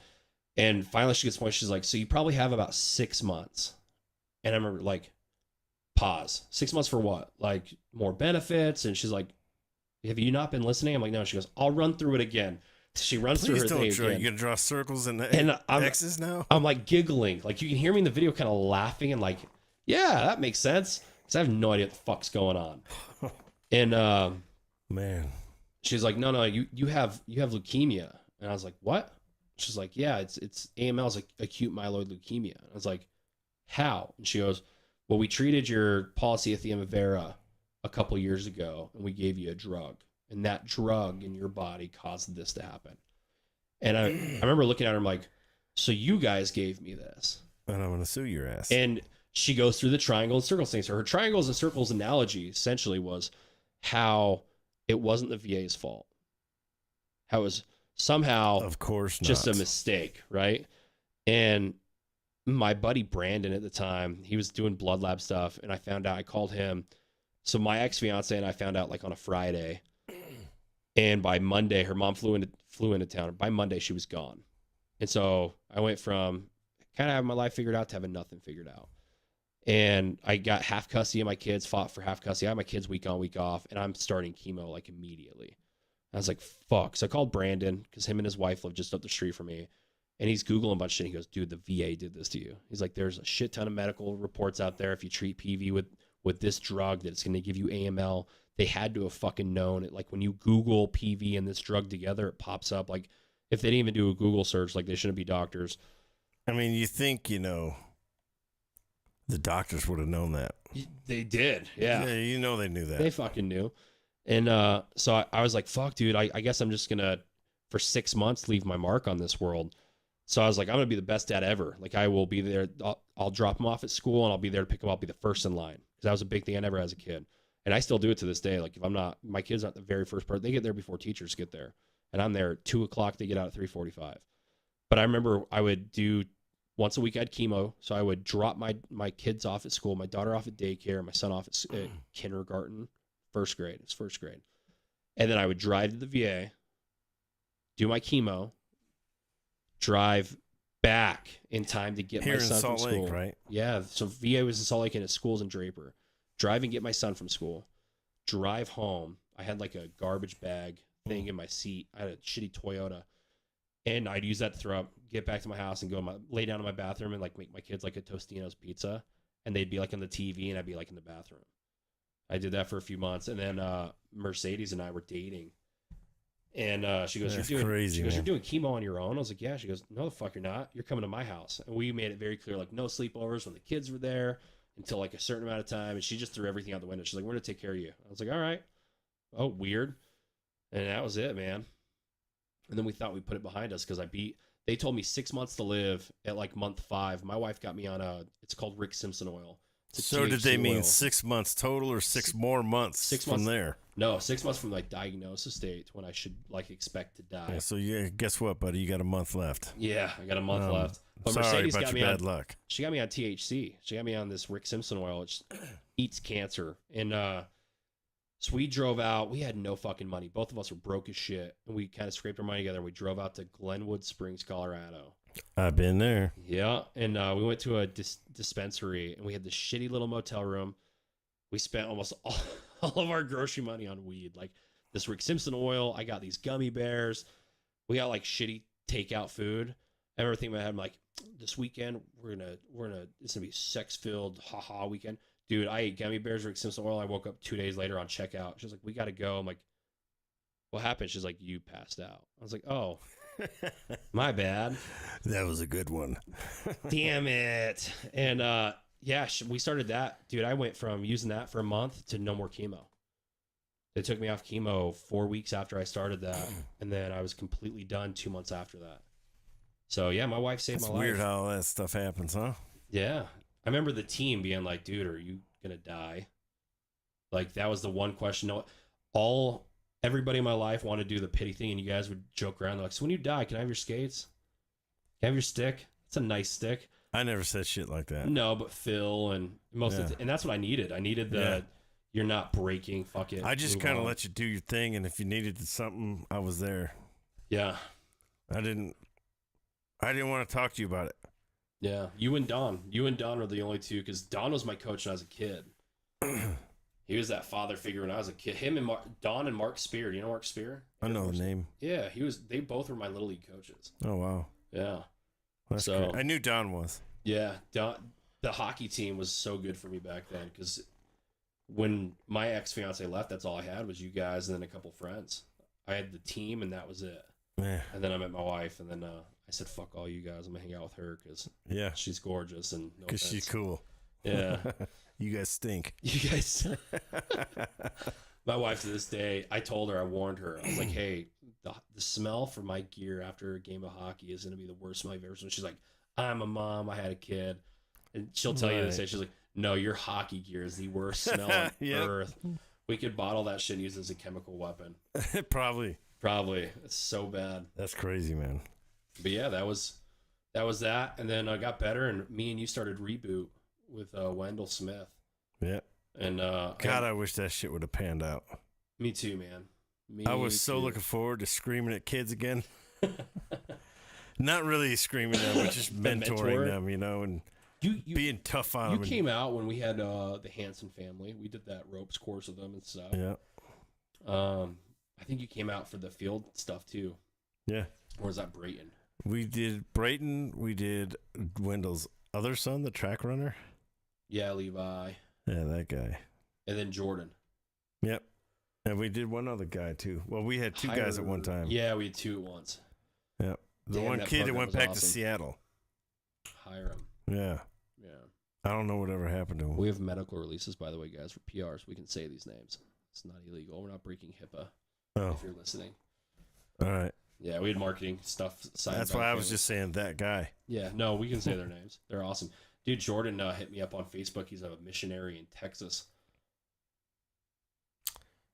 And finally she gets to the point, she's like, so you probably have about 6 months. And I remember like, pause. 6 months for what? Like more benefits? And she's like, have you not been listening? I'm like, no. She goes, I'll run through it again. She runs Please through her don't thing draw. again. You're gonna draw circles and I'm- X's now. I'm like giggling. Like you can hear me in the video kind of laughing and like, yeah, that makes sense. Because I have no idea what the fuck's going on. And Man. she's like, no, you have leukemia. And I was like, what? She's like, yeah, it's AML is like acute myeloid leukemia. And I was like, how? And she goes, well, we treated your polycythemia vera a couple years ago and we gave you a drug. And that drug in your body caused this to happen. And I remember looking at her, I'm like, so you guys gave me this. And I'm gonna sue your ass. And she goes through the triangle and circles thing. So her triangles and circles analogy essentially was how it wasn't the VA's fault. How it was somehow of course not. just a mistake, right? And my buddy Brandon at the time, he was doing blood lab stuff, and I found out, I called him. So my ex-fiance and I found out like on a Friday. And by Monday, her mom flew into town. By Monday, she was gone. And so I went from kind of having my life figured out to having nothing figured out. And I got half custody of my kids, fought for half custody. I had my kids week on, week off, and I'm starting chemo like immediately. I was like, fuck. So I called Brandon because him and his wife live just up the street from me. And he's Googling a bunch of shit. He goes, dude, the VA did this to you. He's like, there's a shit ton of medical reports out there. If you treat PV with this drug, that it's going to give you AML. They had to have fucking known it. Like when you Google PV and this drug together, it pops up. Like if they didn't even do a Google search, like they shouldn't be doctors. I mean, you think, the doctors would have known that. They did. Yeah. They knew that. They fucking knew. And so I was like, fuck, dude, I guess I'm just going to, for 6 months, leave my mark on this world. So I was like, I'm going to be the best dad ever. Like I will be there. I'll drop him off at school and I'll be there to pick him up. I'll be the first in line. Because that was a big thing I never had as a kid. And I still do it to this day. Like if I'm not, my kids aren't the very first part. They get there before teachers get there. And I'm there at 2:00. They get out at 3:45. But I remember I would do once a week I had chemo. So I would drop my kids off at school, my daughter off at daycare, my son off at kindergarten, first grade. It's first grade. And then I would drive to the VA, do my chemo, drive back in time to get Here my in son Salt from school. Lake, right? Yeah. So VA was in Salt Lake and his school's in Draper. Drive and get my son from school. Drive home. I had like a garbage bag thing in my seat. I had a shitty Toyota. And I'd use that to throw up, get back to my house and lay down in my bathroom and like make my kids like a Tostino's pizza. And they'd be like on the TV and I'd be like in the bathroom. I did that for a few months. And then Mercedes and I were dating. And she goes, That's you're crazy, you're man. doing chemo on your own? I was like, yeah. She goes, no, the fuck you're not. You're coming to my house. And we made it very clear, like no sleepovers when the kids were there until like a certain amount of time. And she just threw everything out the window. She's like, we're going to take care of you. I was like, all right. Oh, weird. And that was it, man. And then we thought we'd put it behind us because they told me 6 months to live at like month 5. My wife got me on it's called Rick Simpson oil. It's a So did THC they mean oil. 6 months total or 6 more months 6 from months. there? No, 6 months from like diagnosis date when I should like expect to die. Yeah, so guess what, buddy? You got a month left. Yeah, I got a month left. But Sorry Mercedes about got your me bad on. luck. She got me on THC. She got me on this Rick Simpson oil, which eats cancer. And So we drove out. We had no fucking money. Both of us were broke as shit. And we kind of scraped our money together and we drove out to Glenwood Springs, Colorado. I've been there. Yeah. And we went to a dispensary and we had this shitty little motel room. We spent almost all of our grocery money on weed. Like this Rick Simpson oil. I got these gummy bears. We got like shitty takeout food. I remember thinking in my head, I'm like, this weekend, it's gonna be sex filled, haha weekend. Dude, I ate gummy bears, Rick Simpson oil. I woke up 2 days later on checkout. She was like, we gotta go. I'm like, what happened? She's like, you passed out. I was like, oh, my bad. That was a good one. Damn it. And yeah, we started that. Dude, I went from using that for a month to no more chemo. They took me off chemo 4 weeks after I started that. And then I was completely done 2 months after that. So yeah, my wife saved It's my life. weird how all that stuff happens, huh? Yeah. I remember the team being like, dude, are you going to die? Like, that was the one question. Everybody in my life wanted to do the pity thing, and you guys would joke around. They're like, so when you die, can I have your skates? Can I have your stick? It's a nice stick. I never said shit like that. No, but Phil and and that's what I needed. I needed you're not breaking, fuck it. I just move kind of on. let you do your thing, and if you needed something, I was there. Yeah. I didn't want to talk to you about it. Yeah. You and Don were the only two, because Don was my coach when I was a kid. He was that father figure when I was a kid. Him and Don and Mark Spear. Do you know Mark Spear? I know the name. Yeah, they both were my little league coaches. Oh, wow. Yeah. That's So- great. I knew Don was. Yeah, the hockey team was so good for me back then, because when my ex-fiance left, that's all I had was you guys and then a couple friends. I had the team, and that was it. Yeah. And then I met my wife, and then I said, fuck all you guys. I'm going to hang out with her because Yeah. she's gorgeous. And no Because she's offense. cool. Yeah. You guys stink. You guys. My wife, to this day, I told her, I warned her. I was like, hey, the smell from my gear after a game of hockey is going to be the worst smell you've ever smelled. She's like, I'm a mom. I had a kid. And she'll tell you this. She's like, no, your hockey gear is the worst smell on Yep. earth. We could bottle that shit and use it as a chemical weapon. Probably. Probably. It's so bad. That's crazy, man. But yeah, that was that. And then I got better, and me and you started Reboot with Wendell Smith. Yeah. And God, I wish that shit would have panned out. me too, man. Me I was so too. looking forward to screaming at kids again. Not really screaming at them, but just mentor? mentoring them, you know, and You being tough on you them. came out when we had the Hanson family. We did that ropes course with them and stuff. Yeah. I think you came out for the field stuff too. Yeah. Or was that Brayton? We did Brayton. We did Wendell's other son, the track runner. Yeah, Levi. Yeah, that guy. And then Jordan. Yep. And we did one other guy, too. Well, we had two guys at one time. Yeah, we had two at once. Yep. The Damn, one that kid that program went was back to awesome. Seattle. Hiram. Yeah. Yeah. I don't know whatever happened to him. We have medical releases, by the way, guys, for PRs. We can say these names. It's not illegal. We're not breaking HIPAA Oh, if you're listening. all right. Yeah, we had marketing stuff. signed That's by why I the was family. just saying that guy. Yeah, no, we can say their names. They're awesome. Dude, Jordan hit me up on Facebook. He's a missionary in Texas.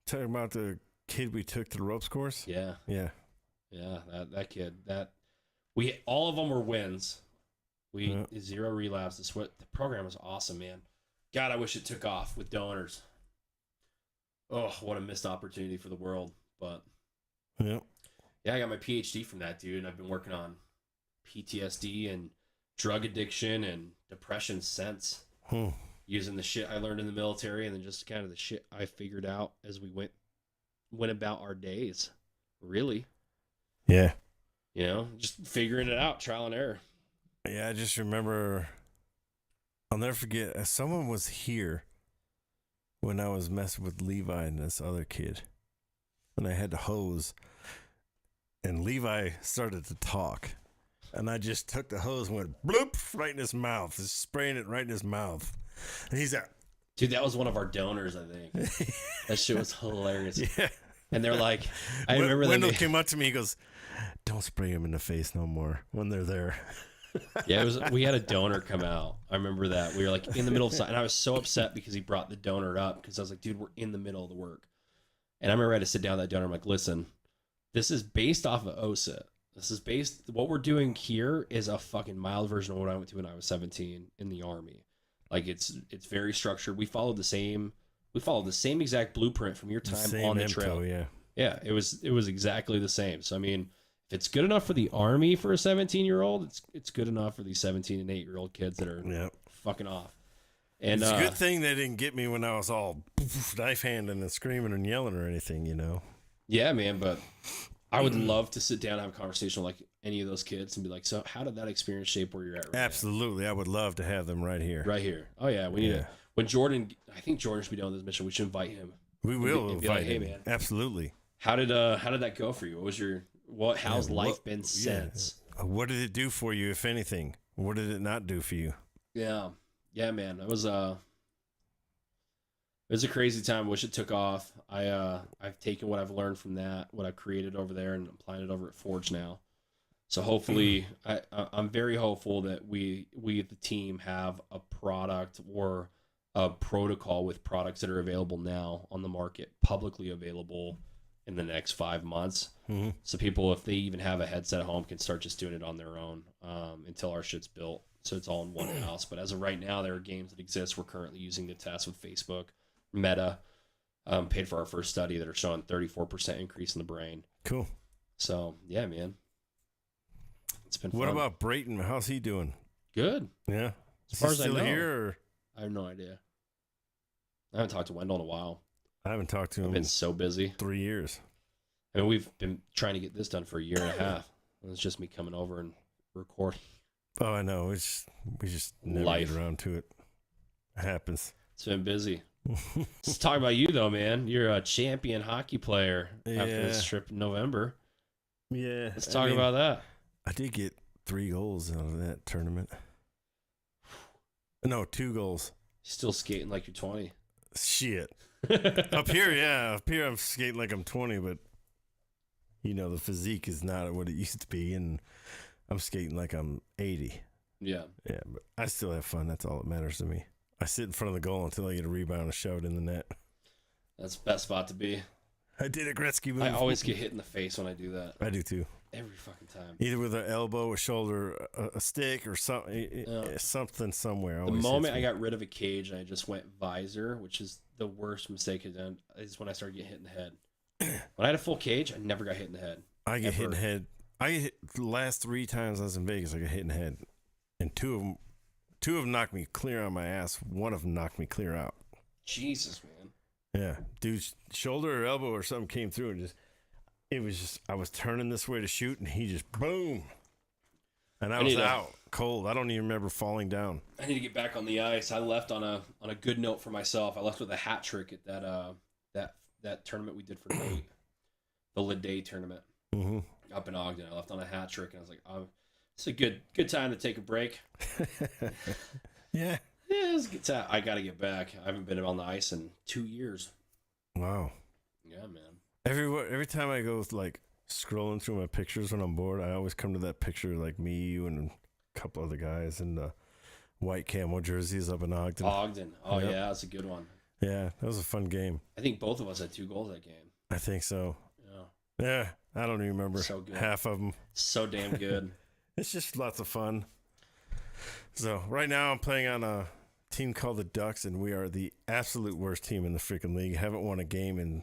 Talking about the kid we took to the ropes course? Yeah, Yeah. yeah, that kid. All of them were wins. Yeah. Zero relapses. The program was awesome, man. God, I wish it took off with donors. Oh, what a missed opportunity for the world. But Yep. yeah, I got my PhD from that, dude, and I've been working on PTSD and drug addiction and depression since, using the shit I learned in the military and then just kind of the shit I figured out as we went about our days. Really, Yeah. just figuring it out, trial and error. Yeah, I just remember, I'll never forget, someone was here when I was messing with Levi and this other kid. And I had to hose. And Levi started to talk. And I just took the hose and went bloop right in his mouth, just spraying it right in his mouth. And he's like, Dude, that was one of our donors, I think. That shit was hilarious. yeah. And they're like, I remember Wendell them. came up to me, he goes, don't spray him in the face no more when they're there. Yeah, we had a donor come out. I remember that. We were like in the middle of and I was so upset because he brought the donor up because I was like, dude, we're in the middle of the work. And I remember I had to sit down with that donor. I'm like, listen, this is based off of OSIT. What we're doing here is a fucking mild version of what I went to when I was 17 in the Army. Like it's very structured. We followed the same We followed the same exact blueprint from your time Same on the MTO, trail. yeah. Yeah, it was exactly the same. So I mean, if it's good enough for the Army for a 17-year-old, it's good enough for these 17 and 8-year-old kids that are Yeah. fucking off. And It's a good thing they didn't get me when I was all knife handing and screaming and yelling or anything, you know. yeah, man, but I would love to sit down and have a conversation with like any of those kids and be like, so how did that experience shape where you're at right Absolutely. I would love to have them right here. now? Right here. Oh yeah, we need Yeah. to. When Jordan, I think Jordan should be doing this mission. We should invite him. We will and be like, invite hey, him. man. Absolutely. How did that go for you? How's Yeah, life been since? What did it do for you, if anything? What did it not do for you? Yeah. Yeah, man. It was a crazy time. Wish it took off. I've taken what I've learned from that, what I've created over there, and applying it over at Forge now. So hopefully, I'm very hopeful that we the team have a product or a protocol with products that are available now on the market, publicly available in the next 5 months. Mm-hmm. So people, if they even have a headset at home, can start just doing it on their own until our shit's built. So it's all in one house. But as of right now, there are games that exist. We're currently using the test with Facebook, Meta, paid for our first study that are showing 34% increase in the brain. Cool. So yeah, man, it's been What fun. about Brayton? How's he doing? Good? Yeah. As far Is as he I still know. here? Or? I have no idea. I haven't talked to Wendell in a while. I haven't talked to I've him been in so busy. 3 years. I mean, we've been trying to get this done for a year and a half. And it's just me coming over and recording. Oh, I know. We just never Life. get around to it. It happens. It's been busy. Let's talk about you, though, man. You're a champion hockey player after this Yeah. trip in November. Yeah. Let's talk about that. I did get 3 goals out of that tournament. No, 2 goals. Still skating like you're 20. Shit. Up here, yeah. Up here, I'm skating like I'm 20, but, you know, the physique is not what it used to be, and I'm skating like I'm 80. Yeah. Yeah, but I still have fun. That's all that matters to me. I sit in front of the goal until I get a rebound and shove it in the net. That's the best spot to be. I did a Gretzky move. I always get hit in the face when I do that. I do too. Every fucking time. Either with an elbow, a shoulder, a stick, or something, something somewhere. The Always moment I hits me. got rid of a cage and I just went visor, which is the worst mistake I've done, is when I started getting hit in the head. When I had a full cage, I never got hit in the head. I get hit in the ever. head. I get hit the last 3 times I was in Vegas. I got hit in the head, and two of them knocked me clear on my ass. One of them knocked me clear out. Jesus, man. Yeah, dude's shoulder or elbow or something came through and it was just I was turning this way to shoot and he just boom, and I was need to- out cold. I don't even remember falling down. I need to get back on the ice. I left on a good note for myself. I left with a hat trick at that tournament we did for Nate, the Leday tournament Mm-hmm. up in Ogden. I left on a hat trick, and I was like, it's a good time to take a break. Yeah. Yeah, it's a good time. I got to get back. I haven't been on the ice in 2 years. Wow. Yeah, man. Every time I go like scrolling through my pictures when I'm bored, I always come to that picture like me, you, and a couple other guys in the white camo jerseys up in Ogden. Ogden. Oh, Yep. yeah, that's a good one. Yeah, that was a fun game. I think both of us had 2 goals that game. I think so. Yeah. Yeah, I don't even remember So good. half of them. So damn good. It's just lots of fun. So right now I'm playing on a team called the Ducks, and we are the absolute worst team in the freaking league. Haven't won a game in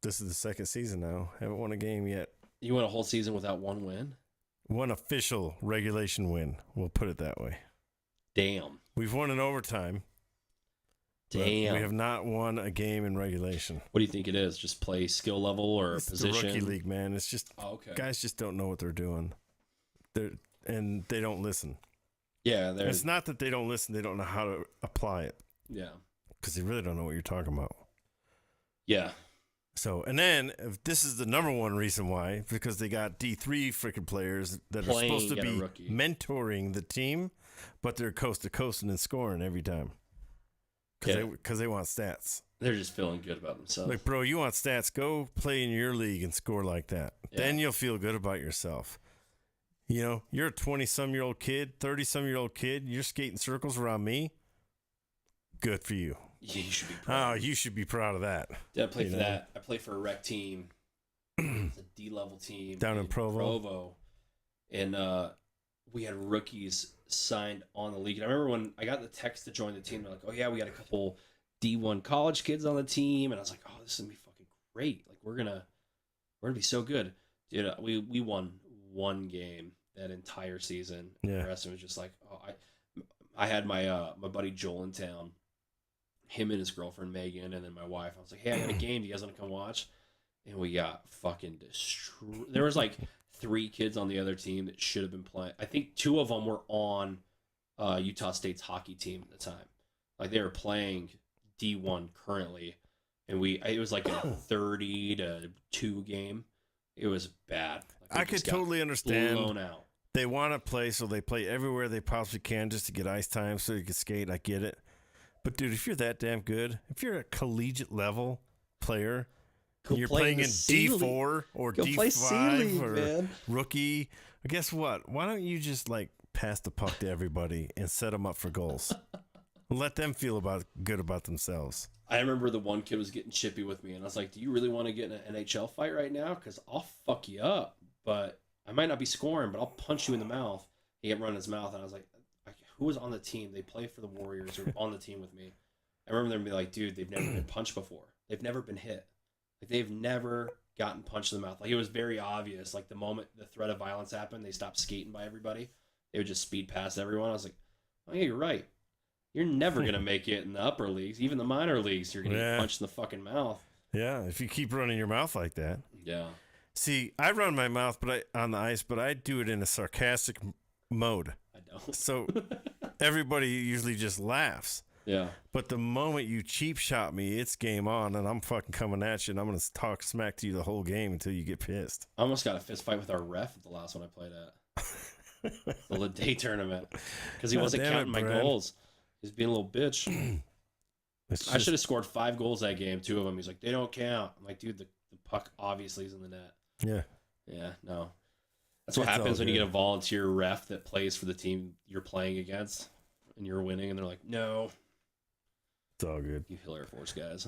this is the 2nd season now. Haven't won a game yet. You went a whole season without one win? One official regulation win. We'll put it that way. Damn. We've won in overtime. but Damn. We have not won a game in regulation. What do you think it is? Just play skill level or It's position? the rookie league, man. It's just Oh, okay. guys just don't know what they're doing. And they don't listen. Yeah, It's not that they don't listen; they don't know how to apply it yeah. because they really don't know what you're talking about. Yeah. So, and then if this is the number one reason why, because they got D3 freaking players that are Playing supposed to at a be rookie. mentoring the team, but they're coast to coast and scoring every time Yeah. because they want stats. They're just feeling good about themselves. Like, bro, you want stats? Go play in your league and score like that. Yeah. Then you'll feel good about yourself. You know, you're a 20-some-year-old kid, 30-some-year-old kid. You're skating circles around me. Good for you. Yeah, you should be Oh, proud. you should be proud of that. Yeah, I play you for know. that. I play for a rec team. It's a D-level team. Down in Provo. And we had rookies signed on the league. And I remember when I got the text to join the team, they're like, oh, yeah, we got a couple D1 college kids on the team, and I was like, oh, this is gonna be fucking great. Like we're gonna be so good, dude. We won one game that entire season. Yeah. The rest of it was just like, oh, I had my my buddy Joel in town, him and his girlfriend Megan, and then my wife. I was like, hey, I got a game. Do you guys want to come watch? And we got fucking destroyed. There was like 3 kids on the other team that should have been playing. I think 2 of them were on Utah State's hockey team at the time. Like they were playing D1 currently, and it was like a 30-2 game. It was bad. Like, I could totally understand. Blown out. They want to play, so they play everywhere they possibly can just to get ice time so you can skate. I get it. But, dude, if you're that damn good, if you're a collegiate level player, and you're playing in D4 or D5 or man. rookie, guess what? Why don't you just, like, pass the puck to everybody and set them up for goals? Let them feel good about themselves. I remember the one kid was getting chippy with me, and I was like, do you really want to get in an NHL fight right now? Because I'll fuck you up, but I might not be scoring, but I'll punch you in the mouth. He kept running his mouth, and I was like, who was on the team? They play for the Warriors or on the team with me. I remember them being like, dude, they've never been punched before. They've never been hit. Like, they've never gotten punched in the mouth. Like, it was very obvious. Like, the moment the threat of violence happened, they stopped skating by everybody. They would just speed past everyone. I was like, oh, yeah, you're right. You're never going to make it in the upper leagues. Even the minor leagues, you're going to get punched in the fucking mouth. Yeah, if you keep running your mouth like that. Yeah. See, I run my mouth on the ice, but I do it in a sarcastic mode. I don't. So everybody usually just laughs. Yeah. But the moment you cheap shot me, it's game on, and I'm fucking coming at you, and I'm going to talk smack to you the whole game until you get pissed. I almost got a fist fight with our ref at the last one I played at. The Leday tournament. Because he wasn't counting my goals. He's being a little bitch. I should have scored 5 goals that game. 2 of them. He's like, they don't count. I'm like, dude, the puck obviously is in the net. Yeah. Yeah, no. That's what happens when you get a volunteer ref that plays for the team you're playing against and you're winning, and they're like, no. It's all good. You Hill Air Force guys.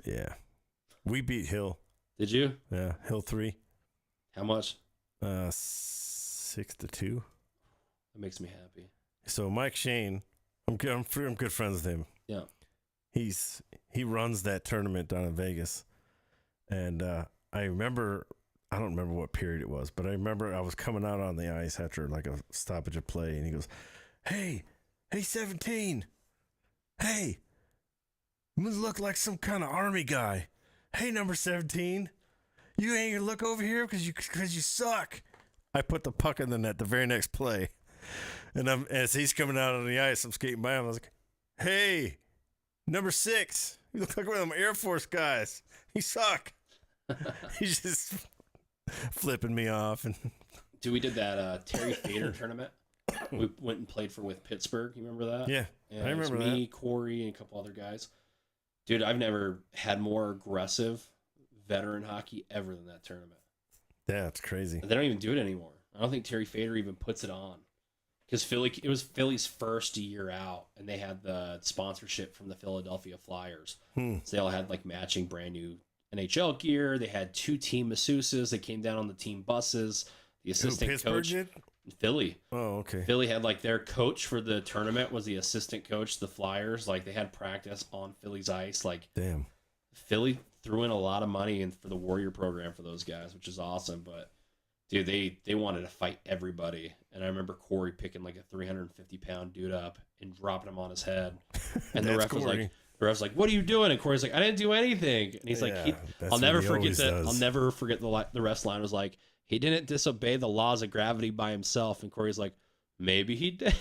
Yeah. We beat Hill. Did you? Yeah, Hill 3. How much? 6-2. That makes me happy. So Mike Shane, I'm good friends with him. Yeah. He runs that tournament down in Vegas. And I don't remember what period it was, but I remember I was coming out on the ice after like a stoppage of play, and he goes, Hey, 17. Hey, you look like some kind of army guy. Hey, number 17, you ain't gonna look over here because you suck. I put the puck in the net the very next play. And as he's coming out on the ice, I'm skating by him. I was like, hey, number 6, you look like one of them Air Force guys. You suck. He's just flipping me off. And Dude, we did that Terry Fader tournament. We went and played with Pittsburgh. You remember that? Yeah, and I remember me, that. Corey, and a couple other guys. Dude, I've never had more aggressive veteran hockey ever than that tournament. Yeah, it's crazy. They don't even do it anymore. I don't think Terry Fader even puts it on. Because it was Philly's first year out, and they had the sponsorship from the Philadelphia Flyers. So they all had like matching brand new NHL gear. They had 2 team masseuses that came down on the team buses. The assistant coach, did? Philly. Oh, okay. Philly had like their coach for the tournament was the assistant coach, the Flyers. Like they had practice on Philly's ice. Like Damn. Philly threw in a lot of money in for the Warrior program for those guys, which is awesome. But dude, they wanted to fight everybody. And I remember Corey picking like a 350-pound dude up and dropping him on his head. And the ref was like, "What are you doing?" And Corey's like, "I didn't do anything." And he's like, "I'll never forget that. I'll never forget the rest line was like, he didn't disobey the laws of gravity by himself." And Corey's like, "Maybe he did."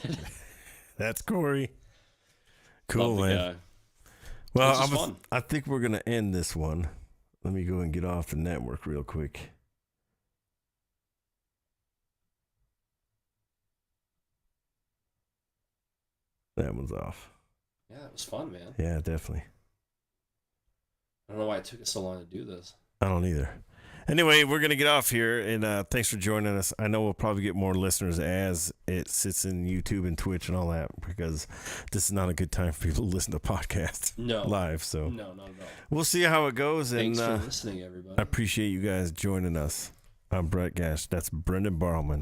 That's Corey. Cool, Love the man. guy. Well, I think we're gonna end this one. Let me go and get off the network real quick. That one's off. Yeah, it was fun, man. Yeah, definitely. I don't know why it took us so long to do this. I don't either. Anyway, we're going to get off here, and thanks for joining us. I know we'll probably get more listeners as it sits in YouTube and Twitch and all that, because this is not a good time for people to listen to podcasts live. So No, not at all. We'll see how it goes. Thanks and for listening, everybody. I appreciate you guys joining us. I'm Brett Gash. That's Brendan Barlman.